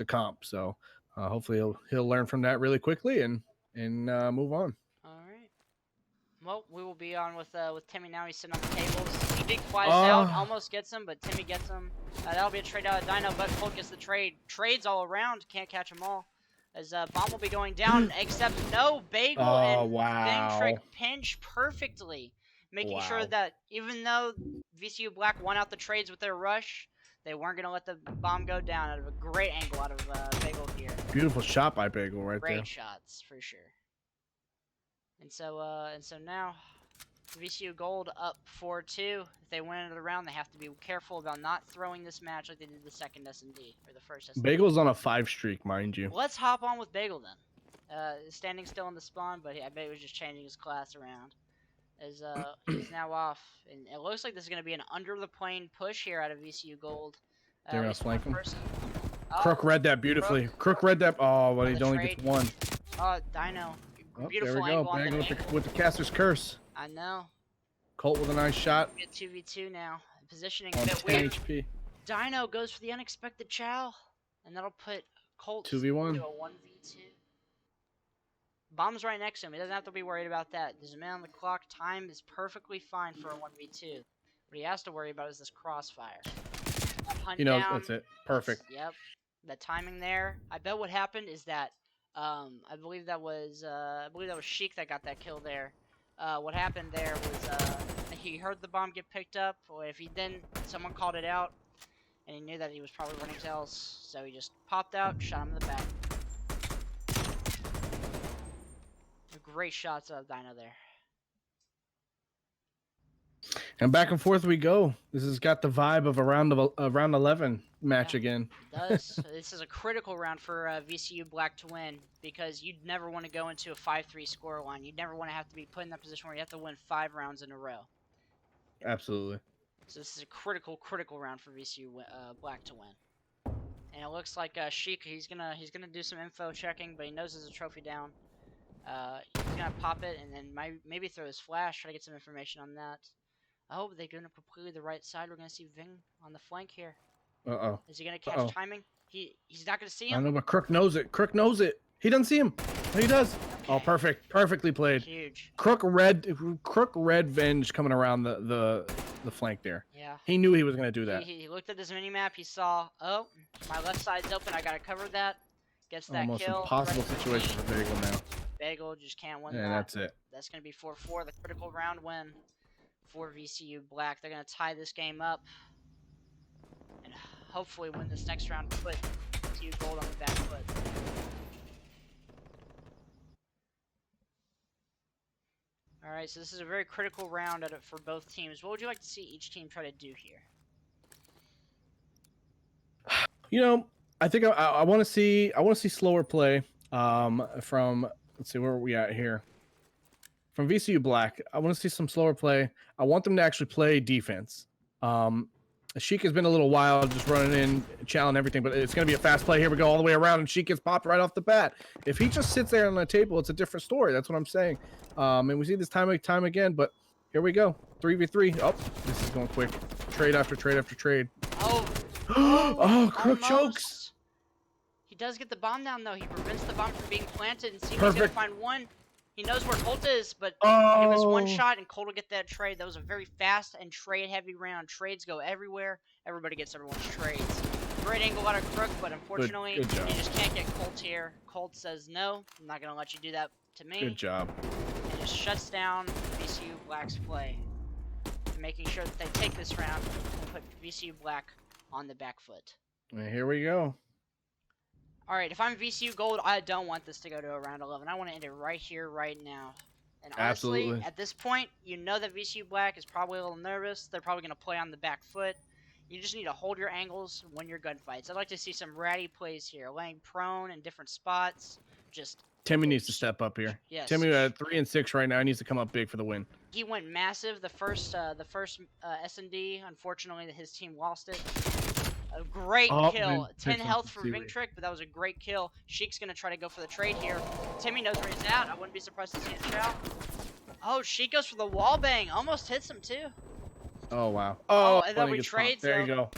comp. So hopefully he'll learn from that really quickly and move on. All right. Well, we will be on with Timmy now. He's sitting on the tables. He big flies out, almost gets him, but Timmy gets him. That'll be a trade out of Dino, but Colt gets the trade. Trades all around, can't catch them all. As Bomb will be going down, except no Bagel and Ventric pinch perfectly, making sure that even though VCU Black won out the trades with their rush, they weren't going to let the Bomb go down. Out of a great angle out of Bagel here. Beautiful shot by Bagel right there. Great shots for sure. And so now VCU Gold up 4-2. If they win another round, they have to be careful about not throwing this match like they did the second S&D or the first S&D. Bagel's on a 5 streak, mind you. Let's hop on with Bagel then. Standing still in the spawn, but I bet he was just changing his class around. As he's now off, and it looks like this is going to be an under the plane push here out of VCU Gold. They're gonna flank him. Oh, Crook read that beautifully. Crook read that. Oh, but he only gets one. Oh, Dino. Oh, Beautiful there we angle go. on Bagel the with the caster's curse. I know. Colt with a nice shot. We get 2v2 now. Positioning On a bit 10 weird. HP. Dino goes for the unexpected chow, and that'll put Colt 2v1 into a 1v2. Bomb's right next to him. He doesn't have to be worried about that. There's a man on the clock. Time is perfectly fine for a 1v2. What he has to worry about is this crossfire. He knows that's it. Perfect. Yep. The timing there. I bet what happened is that I believe that was Sheik that got that kill there. What happened there was he heard the bomb get picked up, or if he didn't, someone called it out, and he knew that he was probably running tails, so he just popped out, shot him in the back. Great shots of Dino there. And back and forth we go. This has got the vibe of a round 11 match again. It does. This is a critical round for VCU Black to win, because you'd never want to go into a 5-3 scoreline. You'd never want to have to be put in that position where you have to win 5 rounds in a row. Absolutely. So this is a critical round for VCU Black to win. And it looks like Sheik, he's gonna do some info checking, but he knows there's a trophy down. He's gonna pop it and then maybe throw his flash, try to get some information on that. Oh, they're going to completely the right side. We're going to see Ving on the flank here. Uh-oh. Is he going to catch timing? He's not going to see him. I know, but Crook knows it. Crook knows it. He doesn't see him. No, he does. Okay. Oh, perfect. Perfectly played. Huge. Crook read Venge coming around the flank there. Yeah. He knew he was going to do that. He looked at his mini-map. He saw, oh, my left side's open. I got to cover that. Gets that Almost kill. Almost impossible situation for Bagel now. Bagel just can't win that. Yeah, that's it. That's going to be 4-4, the critical round win for VCU Black. They're going to tie this game up and hopefully win this next round, put VCU Gold on the back foot. Alright, so this is a very critical round for both teams. What would you like to see each team try to do here? You know, I think I want to see slower play from, let's see, where are we at here? From VCU Black, I want to see some slower play. I want them to actually play defense. Sheik has been a little wild, just running in, challenging everything, but it's going to be a fast play. Here we go all the way around, and Sheik gets popped right off the bat. If he just sits there on the table, it's a different story. That's what I'm saying. And we see this time again, but here we go. 3v3. Oh, this is going quick. Trade after trade after trade. Oh. Oh, Crook almost. chokes. He does get the bomb down, though. He prevents the bomb from being planted, and see if he's Perfect. going to find one. He knows where Colt is, but Oh. he was one shot, and Colt will get that trade. That was a very fast and trade-heavy round. Trades go everywhere. Everybody gets everyone's trades. Great angle out of Crook, but unfortunately, good job. you just can't get Colt here. Colt says, no, I'm not going to let you do that to me. Good job. And just shuts down VCU Black's play, making sure that they take this round and put VCU Black on the back foot. And here we go. Alright, if I'm VCU Gold, I don't want this to go to a round 11. I want to end it right here, right now. And honestly, Absolutely. at this point, you know that VCU Black is probably a little nervous. They're probably going to play on the back foot. You just need to hold your angles when you're gunfights. I'd like to see some ratty plays here, laying prone in different spots. Just Timmy needs to step up here. Yes. Timmy at 3 and 6 right now. He needs to come up big for the win. He went massive the first S&D. Unfortunately, his team lost it. A great kill. 10 health for Vingtrick, but that was a great kill. Sheik's going to try to go for the trade here. Timmy knows where he's at. I wouldn't be surprised to see a chow. Oh, Sheik goes for the wall bang. Almost hits him, too. Oh wow. Oh, Oh, and then funny we gets popped. trade, There you so- go.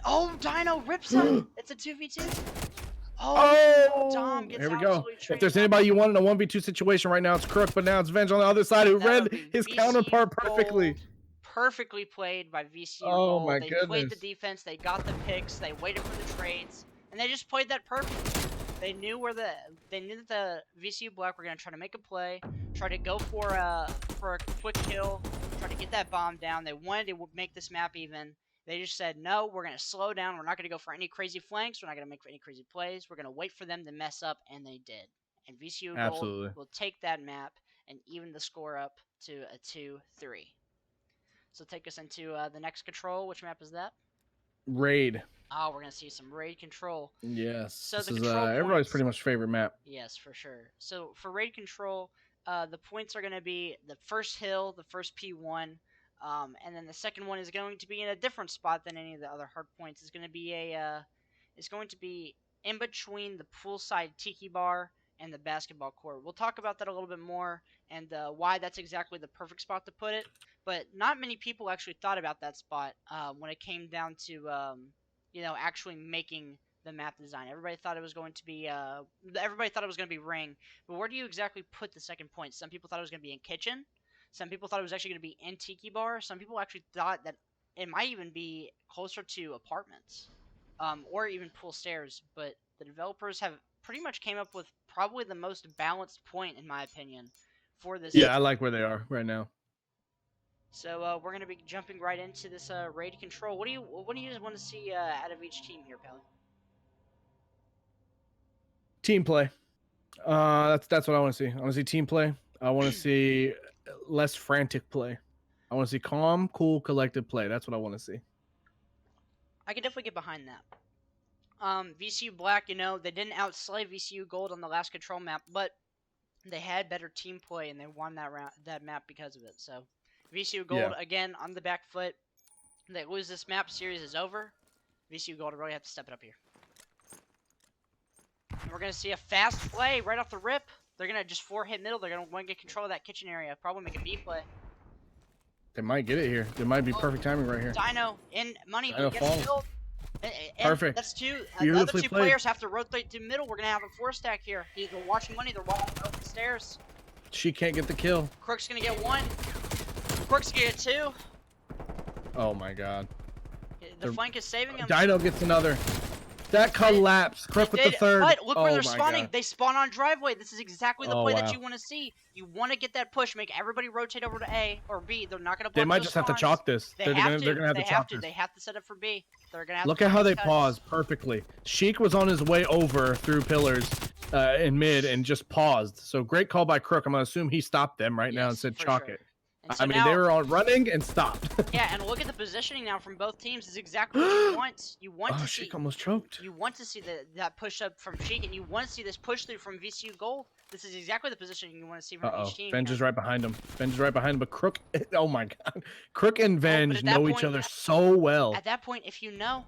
Oh, Dino rips him. It's a 2v2. Oh, Dom gets here we go. absolutely If traded there's out. anybody you want in a 1v2 situation right now, it's Crook, but now it's Venge on the other side who That'll read be his VCU counterpart perfectly. Gold. Perfectly played by VCU Oh Gold. my They played the goodness. defense. They got the picks. They waited for the trades, and they just played that perfectly. They knew that the VCU Black were gonna try to make a play, try to go for a quick kill, try to get that bomb down. They wanted to make this map even. They just said, no, we're going to slow down. We're not going to go for any crazy flanks. We're not going to make any crazy plays. We're going to wait for them to mess up, and they did. And VCU Absolutely. Gold will take that map and even the score up to a 2-3. So take us into the next control. Which map is that? Raid. Oh, we're going to see some raid control. Yes. So this the is control everybody's points- pretty much favorite map. Yes, for sure. So for raid control, the points are going to be the first hill, the first P1, and then the second one is going to be in a different spot than any of the other hard points. It's going to be in between the poolside tiki bar and the basketball court. We'll talk about that a little bit more and why that's exactly the perfect spot to put it. But not many people actually thought about that spot when it came down to actually making the map design. Everybody thought it was going to be ring, but where do you exactly put the second point? Some people thought it was going to be in kitchen. Some people thought it was actually going to be in tiki bar. Some people actually thought that it might even be closer to apartments, or even pool stairs. But the developers have pretty much came up with probably the most balanced point, in my opinion, for this. Yeah, I like where they are right now. So we're going to be jumping right into this raid control. What do you just want to see out of each team here, Pelly? Team play. That's what I want to see. I want to see team play. I want to see less frantic play. I want to see calm, cool, collected play. That's what I want to see. I can definitely get behind that. VCU Black, they didn't outslay VCU Gold on the last control map, but they had better team play and they won that map because of it. So VCU Gold again on the back foot. They lose this map, series is over. VCU Gold really have to step it up here. And we're gonna see a fast play right off the rip. They're gonna just 4-hit middle. They're gonna want to get control of that kitchen area. Probably make a B play. They might get it here. There might be perfect timing right here. Dino in money, Dino but gets falls. killed. And Perfect. That's two. The other Beautifully two played. players have to rotate to middle. We're gonna have a 4-stack here. They're watching money. They're walking up the stairs. She can't get the kill. Crook's gonna get 1. Crook's gonna get 2. Oh my god. The flank is saving him. Dino gets another. That collapse. Crook with the third. But look where Oh they're my spawning. God. They spawn on driveway. This is exactly the Oh, play wow. that you want to see. You want to get that push, make everybody rotate over to A or B. They're not gonna. They block might those just have to spawns. chalk this. They They're have gonna have to They chalk this. They have to set up for B. They're gonna have Look to at how they cuts. paused perfectly. Sheik was on his way over through pillars in mid and just paused. So great call by Crook. I'm gonna assume he stopped them right now and Yes, said for chalk sure. it. And so I mean, now, they were all running and stopped. yeah, and look at the positioning now from both teams. Is exactly what you want. You want Oh, to see. Sheik almost choked. You want to see that push up from Sheik, and you want to see this push through from VCU Gold. This is exactly the positioning you want to see from each team. Venge here. is right behind him. Venge is right behind him, but Crook, oh my god. Crook and Venge at that know each point- other so well. At that point, if you know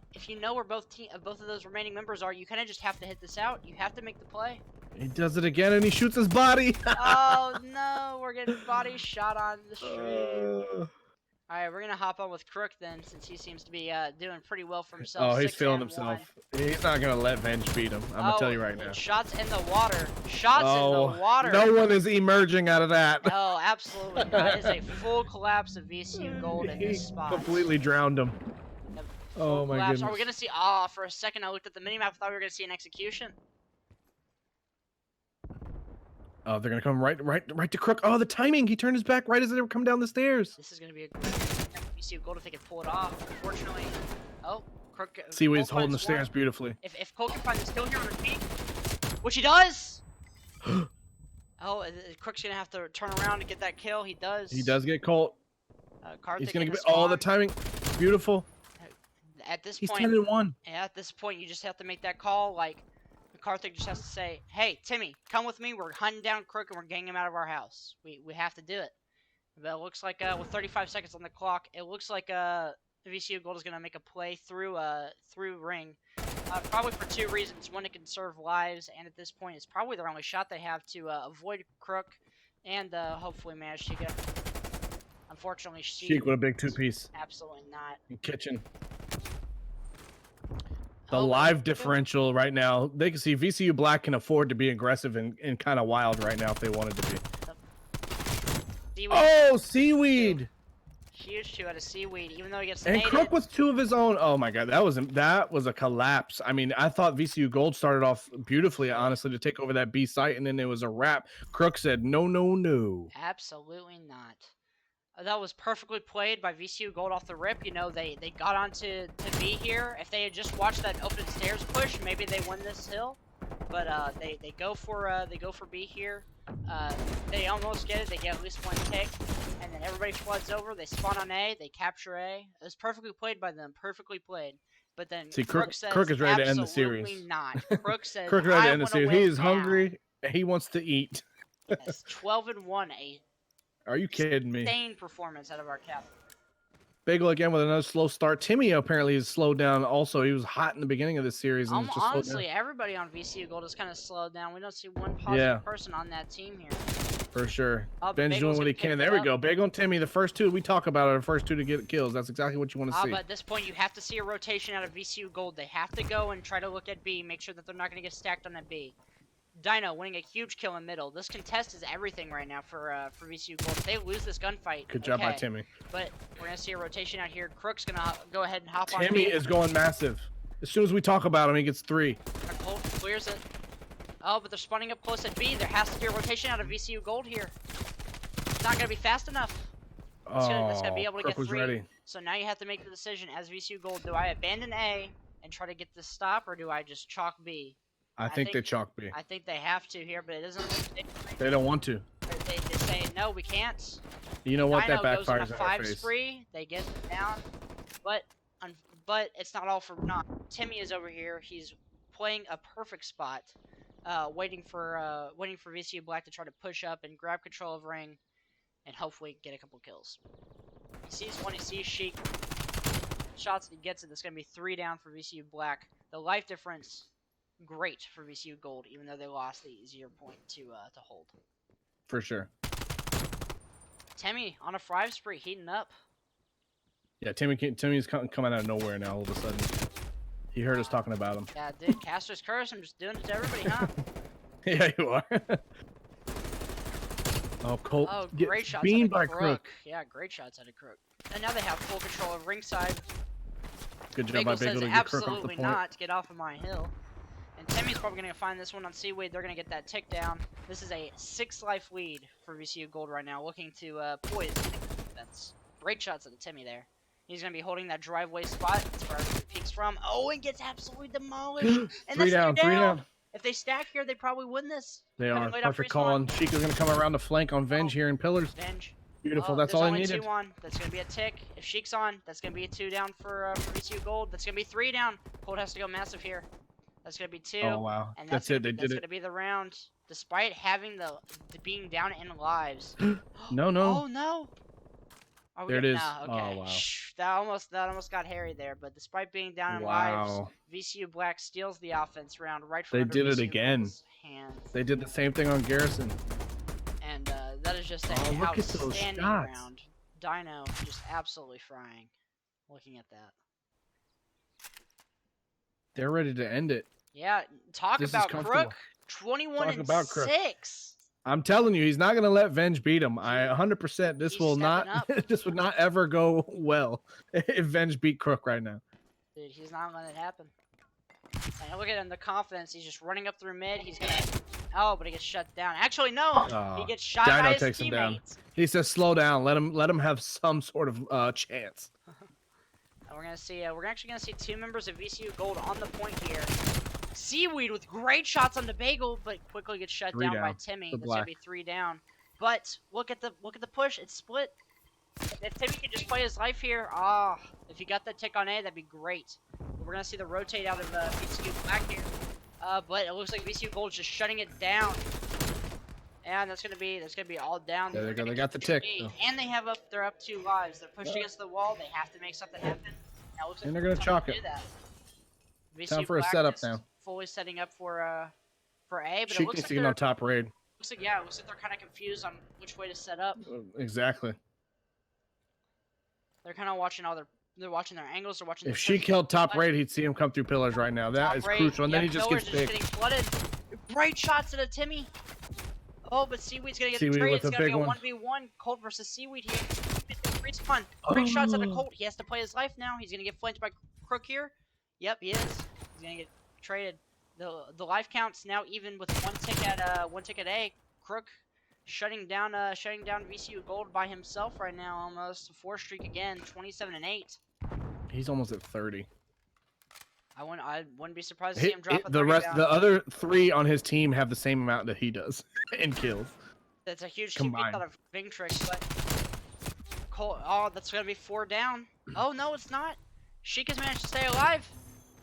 where both of those remaining members are, you kind of just have to hit this out. You have to make the play. He does it again and he shoots his body. Oh no, we're getting body shot on the stream. Alright, we're gonna hop on with Crook then, since he seems to be doing pretty well for himself. Oh, he's 6 feeling and himself. 1. He's not gonna let Venge beat him. I'm gonna tell you right and now. Shots in the water. Shots in the water. No one is emerging out of that. No, absolutely not. It's a full collapse of VCU Gold in He this spot. completely drowned him. Full Oh my collapse. goodness. Are we gonna see? For a second, I looked at the minimap. I thought we were gonna see an execution. Oh, they're gonna come right to Crook. Oh, the timing! He turned his back right as they were coming down the stairs. This is gonna be a great VCU Gold if they can pull it off. Unfortunately, Crook. See, Cole he's holding the finds one. stairs beautifully. If Cole can find this kill here on repeat, which he does. Crook's gonna have to turn around to get that kill. He does. He does get Colt. Karthik He's gonna in get the all the spawn. timing. Beautiful. At this He's point, 10 and 1. at this point, you just have to make that call. Like, Karthik just has to say, "Hey, Timmy, come with me. We're hunting down Crook and we're getting him out of our house. We have to do it." But it looks like with 35 seconds on the clock, it looks like VCU Gold is gonna make a play through ring. Probably for 2 reasons. One, to conserve lives, and at this point, it's probably their only shot they have to avoid Crook and hopefully manage to get. Unfortunately, Sheik with a big two-piece. absolutely not. In kitchen. The Oh, live differential right now, they can see VCU Black can afford to be aggressive and kind of wild right now if they wanted to be. Seaweed. Oh, Seaweed! Huge 2 out of Seaweed, even though he gets And naded. Crook with 2 of his own. Oh my god, that was a collapse. I mean, I thought VCU Gold started off beautifully, honestly, to take over that B site, and then it was a wrap. Crook said, "No, no, no." Absolutely not. That was perfectly played by VCU Gold off the rip. You know, they got onto B here. If they had just watched that open stairs push, maybe they win this hill. But they go for B here. They almost get it. They get at least 1 tick, and then everybody floods over. They spawn on A. They capture A. It was perfectly played by them. Perfectly played. But then See, Crook says, Crook is ready to end the absolutely series. not. Crook says, Crook ready to I end the wanna series. win He is now. hungry. He wants to eat. Yes, 12-1, a Are you kidding me? insane performance out of our captain. Bagel again with another slow start. Timmy apparently is slowed down also. He was hot in the beginning of the series. And it's just slowed Honestly, down. everybody on VCU Gold is kind of slowed down. We don't see one positive person on that team here. For sure. Oh, Ben's Bagel's doing what gonna he pick can. that There we up. go. Bagel and Timmy, the first 2 we talk about are the first 2 to get kills. That's exactly what you want to see. But at this point, you have to see a rotation out of VCU Gold. They have to go and try to look at B, make sure that they're not going to get stacked on that B. Dino winning a huge kill in middle. This contest is everything right now for VCU Gold. If they lose this gunfight, Good job by Timmy. But we're going to see a rotation out here. Crook's going to go ahead and hop on Timmy B. is going massive. As soon as we talk about him, he gets 3. Colt clears it. Oh, but they're spawning up close at B. There has to be a rotation out of VCU Gold here. It's not going to be fast enough. It's going to be able to Crook get was 3. ready. So now you have to make the decision as VCU Gold. Do I abandon A and try to get this stop, or do I just chalk B? I think they chalk B. I think they have to here, but it doesn't. They don't want to. They say no, we can't. You know what? Dino That goes on backfires a in our 5 face. spree. They get down, but it's not all for naught. Timmy is over here. He's playing a perfect spot, waiting for VCU Black to try to push up and grab control of ring, and hopefully get a couple kills. He sees one. He sees Sheik. Shots and he gets it. That's gonna be 3 down for VCU Black. The life difference, great for VCU Gold, even though they lost the easier point to hold. For sure. Timmy on a 5 spree, heating up. Yeah, Timmy's coming out of nowhere now all of a sudden. He heard us talking about him. Yeah, dude, Caster's curse. I'm just doing it to everybody, huh? Yeah, you are. Oh, Colt. Oh, Get great shots beamed out by of Crook. Yeah, great shots out of Crook. And now they have full control of ringside. Good job by Bagel Bagel says to get Crook off the absolutely point. not. Get off of my hill. And Timmy's probably going to find this one on Seaweed. They're going to get that tick down. This is a 6-life lead for VCU Gold right now, looking to poise the defense. Great shots at the Timmy there. He's going to be holding that driveway spot. That's where everybody peeks from. Oh, and gets absolutely demolished. And 3 that's down, 3 down. If they stack here, they probably win this. They Coming are. late off Perfect respawn. call. And Sheik is going to come around the flank on Venge here in Pillars. Venge. Beautiful. Oh, That's there's all I only needed. 2 on. That's going to be a tick. If Sheik's on, that's going to be a 2 down for VCU Gold. That's going to be 3 down. Cold has to go massive here. That's going to be 2. Oh, wow. And That's it. They That's did going it. to be the round. Despite having the being down in lives. No, no. Oh, no. Are we There it good? is. No, okay. Oh, wow. Shh, that almost got hairy there. But despite being down in lives, Wow. VCU Black steals the offense round right from They under did it VCU again. Gold's hands. They did the same thing on Garrison. And that is just Oh, an look at those outstanding shots. round. Dino just absolutely frying. Looking at that. They're ready to end it. Yeah, talk This is about comfortable. Crook. 21 Talk and about Crook. 6. I'm telling you, he's not going to let Venge beat him. I 100%. This He's will not. stepping This would not ever go well if Venge beat Crook right now. Dude, he's not letting it happen. And look at him, the confidence. He's just running up through mid. He's gonna. Oh, but he gets shut down. Actually, no. He gets shot Dino by his takes him down. teammates. He says, "Slow down. Let him have some sort of chance." And we're gonna see. We're actually gonna see 2 members of VCU Gold on the point here. Seaweed with great shots on the Bagel, but quickly gets shut 3 down by down. Timmy. The That's gonna black. be 3 down. But look at the push. It's split. If Timmy could just play his life here, if he got that tick on A, that'd be great. We're gonna see the rotate out of VCU Black here. But it looks like VCU Gold's just shutting it down. And that's gonna be all down. There they go. They got the tick. though. And they're up 2 lives. They're pushed against the wall. They have to make something happen. Now it looks like And they're gonna time chalk to it. do that. VCU Time for a Black setup is now. Fully setting up for A, but it Sheik looks needs like to get on top raid. it looks like they're kind of confused on which way to set up. Exactly. They're kind of watching they're watching their angles. They're watching. If their she pushes. killed top rate, he'd see him come through pillars right now. That Top is rate, crucial. And then he yep, just pillars gets just picked. getting flooded. Great shots at a Timmy. Oh, but Seaweed's gonna get Seaweed the trade. with It's a gonna be big a one. 1v1. Colt versus Seaweed here. Respawn. Great shots at a Colt. He has to play his life now. He's gonna get flanked by Crook here. Yep, he is. He's gonna get traded. The life counts now even with one tick at A. Crook shutting down VCU Gold by himself right now almost. 4 streak again. 27-8. He's almost at 30. I wouldn't be surprised to see him drop a 30 The rest, down. the other 3 on his team have the same amount that he does in kills. That's a huge combined. teammate out of Vingtrick, but Cole, oh, that's gonna be 4 down. Oh no, it's not. Sheik has managed to stay alive.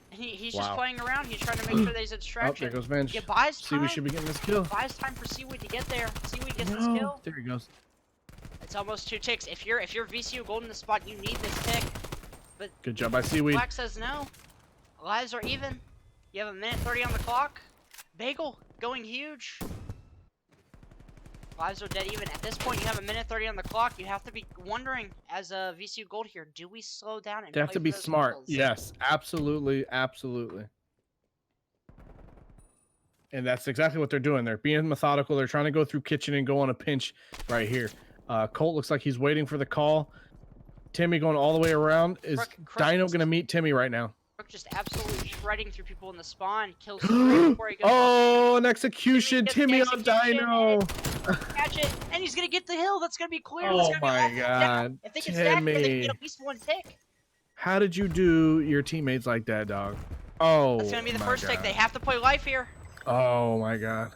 And he's just playing around. He's trying to make sure that he's a Oh, distraction. there goes Venge. He buys time. Seaweed should be getting this kill. Buys time for Seaweed to get there. Seaweed gets this No. kill. There he goes. It's almost 2 ticks. If you're VCU Gold in the spot, you need this tick. But Good job by Seaweed. Black says no. Lives are even. You have a minute 30 on the clock. Bagel going huge. Lives are dead even. At this point, you have a minute 30 on the clock. You have to be wondering, as a VCU Gold here, do we slow down and They have play to for be those smart. kills? Yes, absolutely, absolutely. And that's exactly what they're doing. They're being methodical. They're trying to go through kitchen and go on a pinch right here. Colt looks like he's waiting for the call. Timmy going all the way around. Is Crook Dino going to meet Timmy right now? Crook just absolutely shredding through people in the spawn. Kills 3 before he goes. Oh, an execution. Timmy on Dino. Catch it. And he's going to get the hill. That's going to be clear. Oh That's gonna my be all down. God. If they can stack, then they can Timmy. get at least 1 tick. How did you do your teammates like that, dog? Oh, That's going to be the my first tick. God. They have to play life here. Oh my God.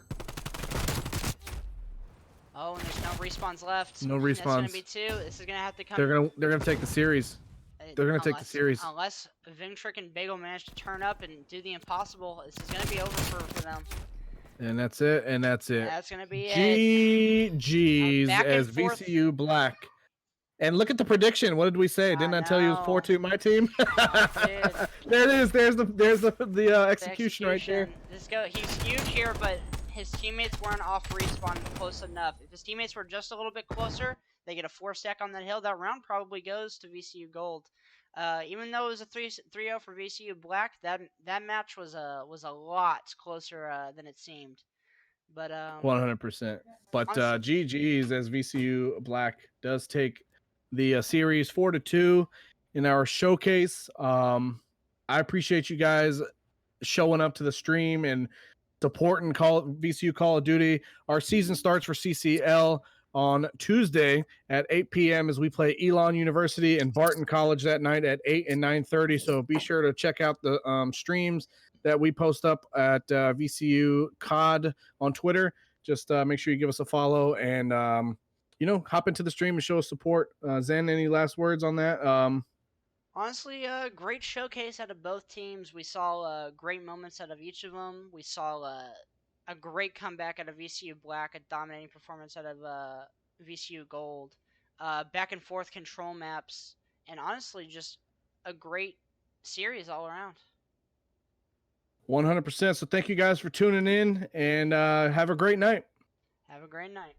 Oh, and there's no respawns left. No That's going respawns. to be 2. This is going to have to come. They're gonna take the series. They're gonna take the series. Unless Vingtrick and Bagel manage to turn up and do the impossible, this is going to be over for them. And that's it. And that's it. That's going to be it. GG's Back and as forth. VCU Black. And look at the prediction. What did we say? Didn't I tell you it was 4-2 my team? Oh, dude. There it is. There's the execution right there. He's huge here, but his teammates weren't off respawn close enough. If his teammates were just a little bit closer, they get a 4 stack on that hill. That round probably goes to VCU Gold. Even though it was a 3-0 for VCU Black, that match was a lot closer than it seemed. But 100%. But GG's as VCU Black does take the series 4-2 in our showcase. I appreciate you guys showing up to the stream and supporting VCU Call of Duty. Our season starts for CCL on Tuesday at 8 p.m. as we play Elon University and Barton College that night at 8 and 9:30. So be sure to check out the streams that we post up at VCU CoD on Twitter. Just make sure you give us a follow and hop into the stream and show us support. Zen, any last words on that? honestly, great showcase out of both teams. We saw great moments out of each of them. We saw a great comeback out of VCU Black, a dominating performance out of VCU Gold. Back and forth control maps, and honestly, just a great series all around. 100%. So thank you guys for tuning in, and have a great night. Have a great night.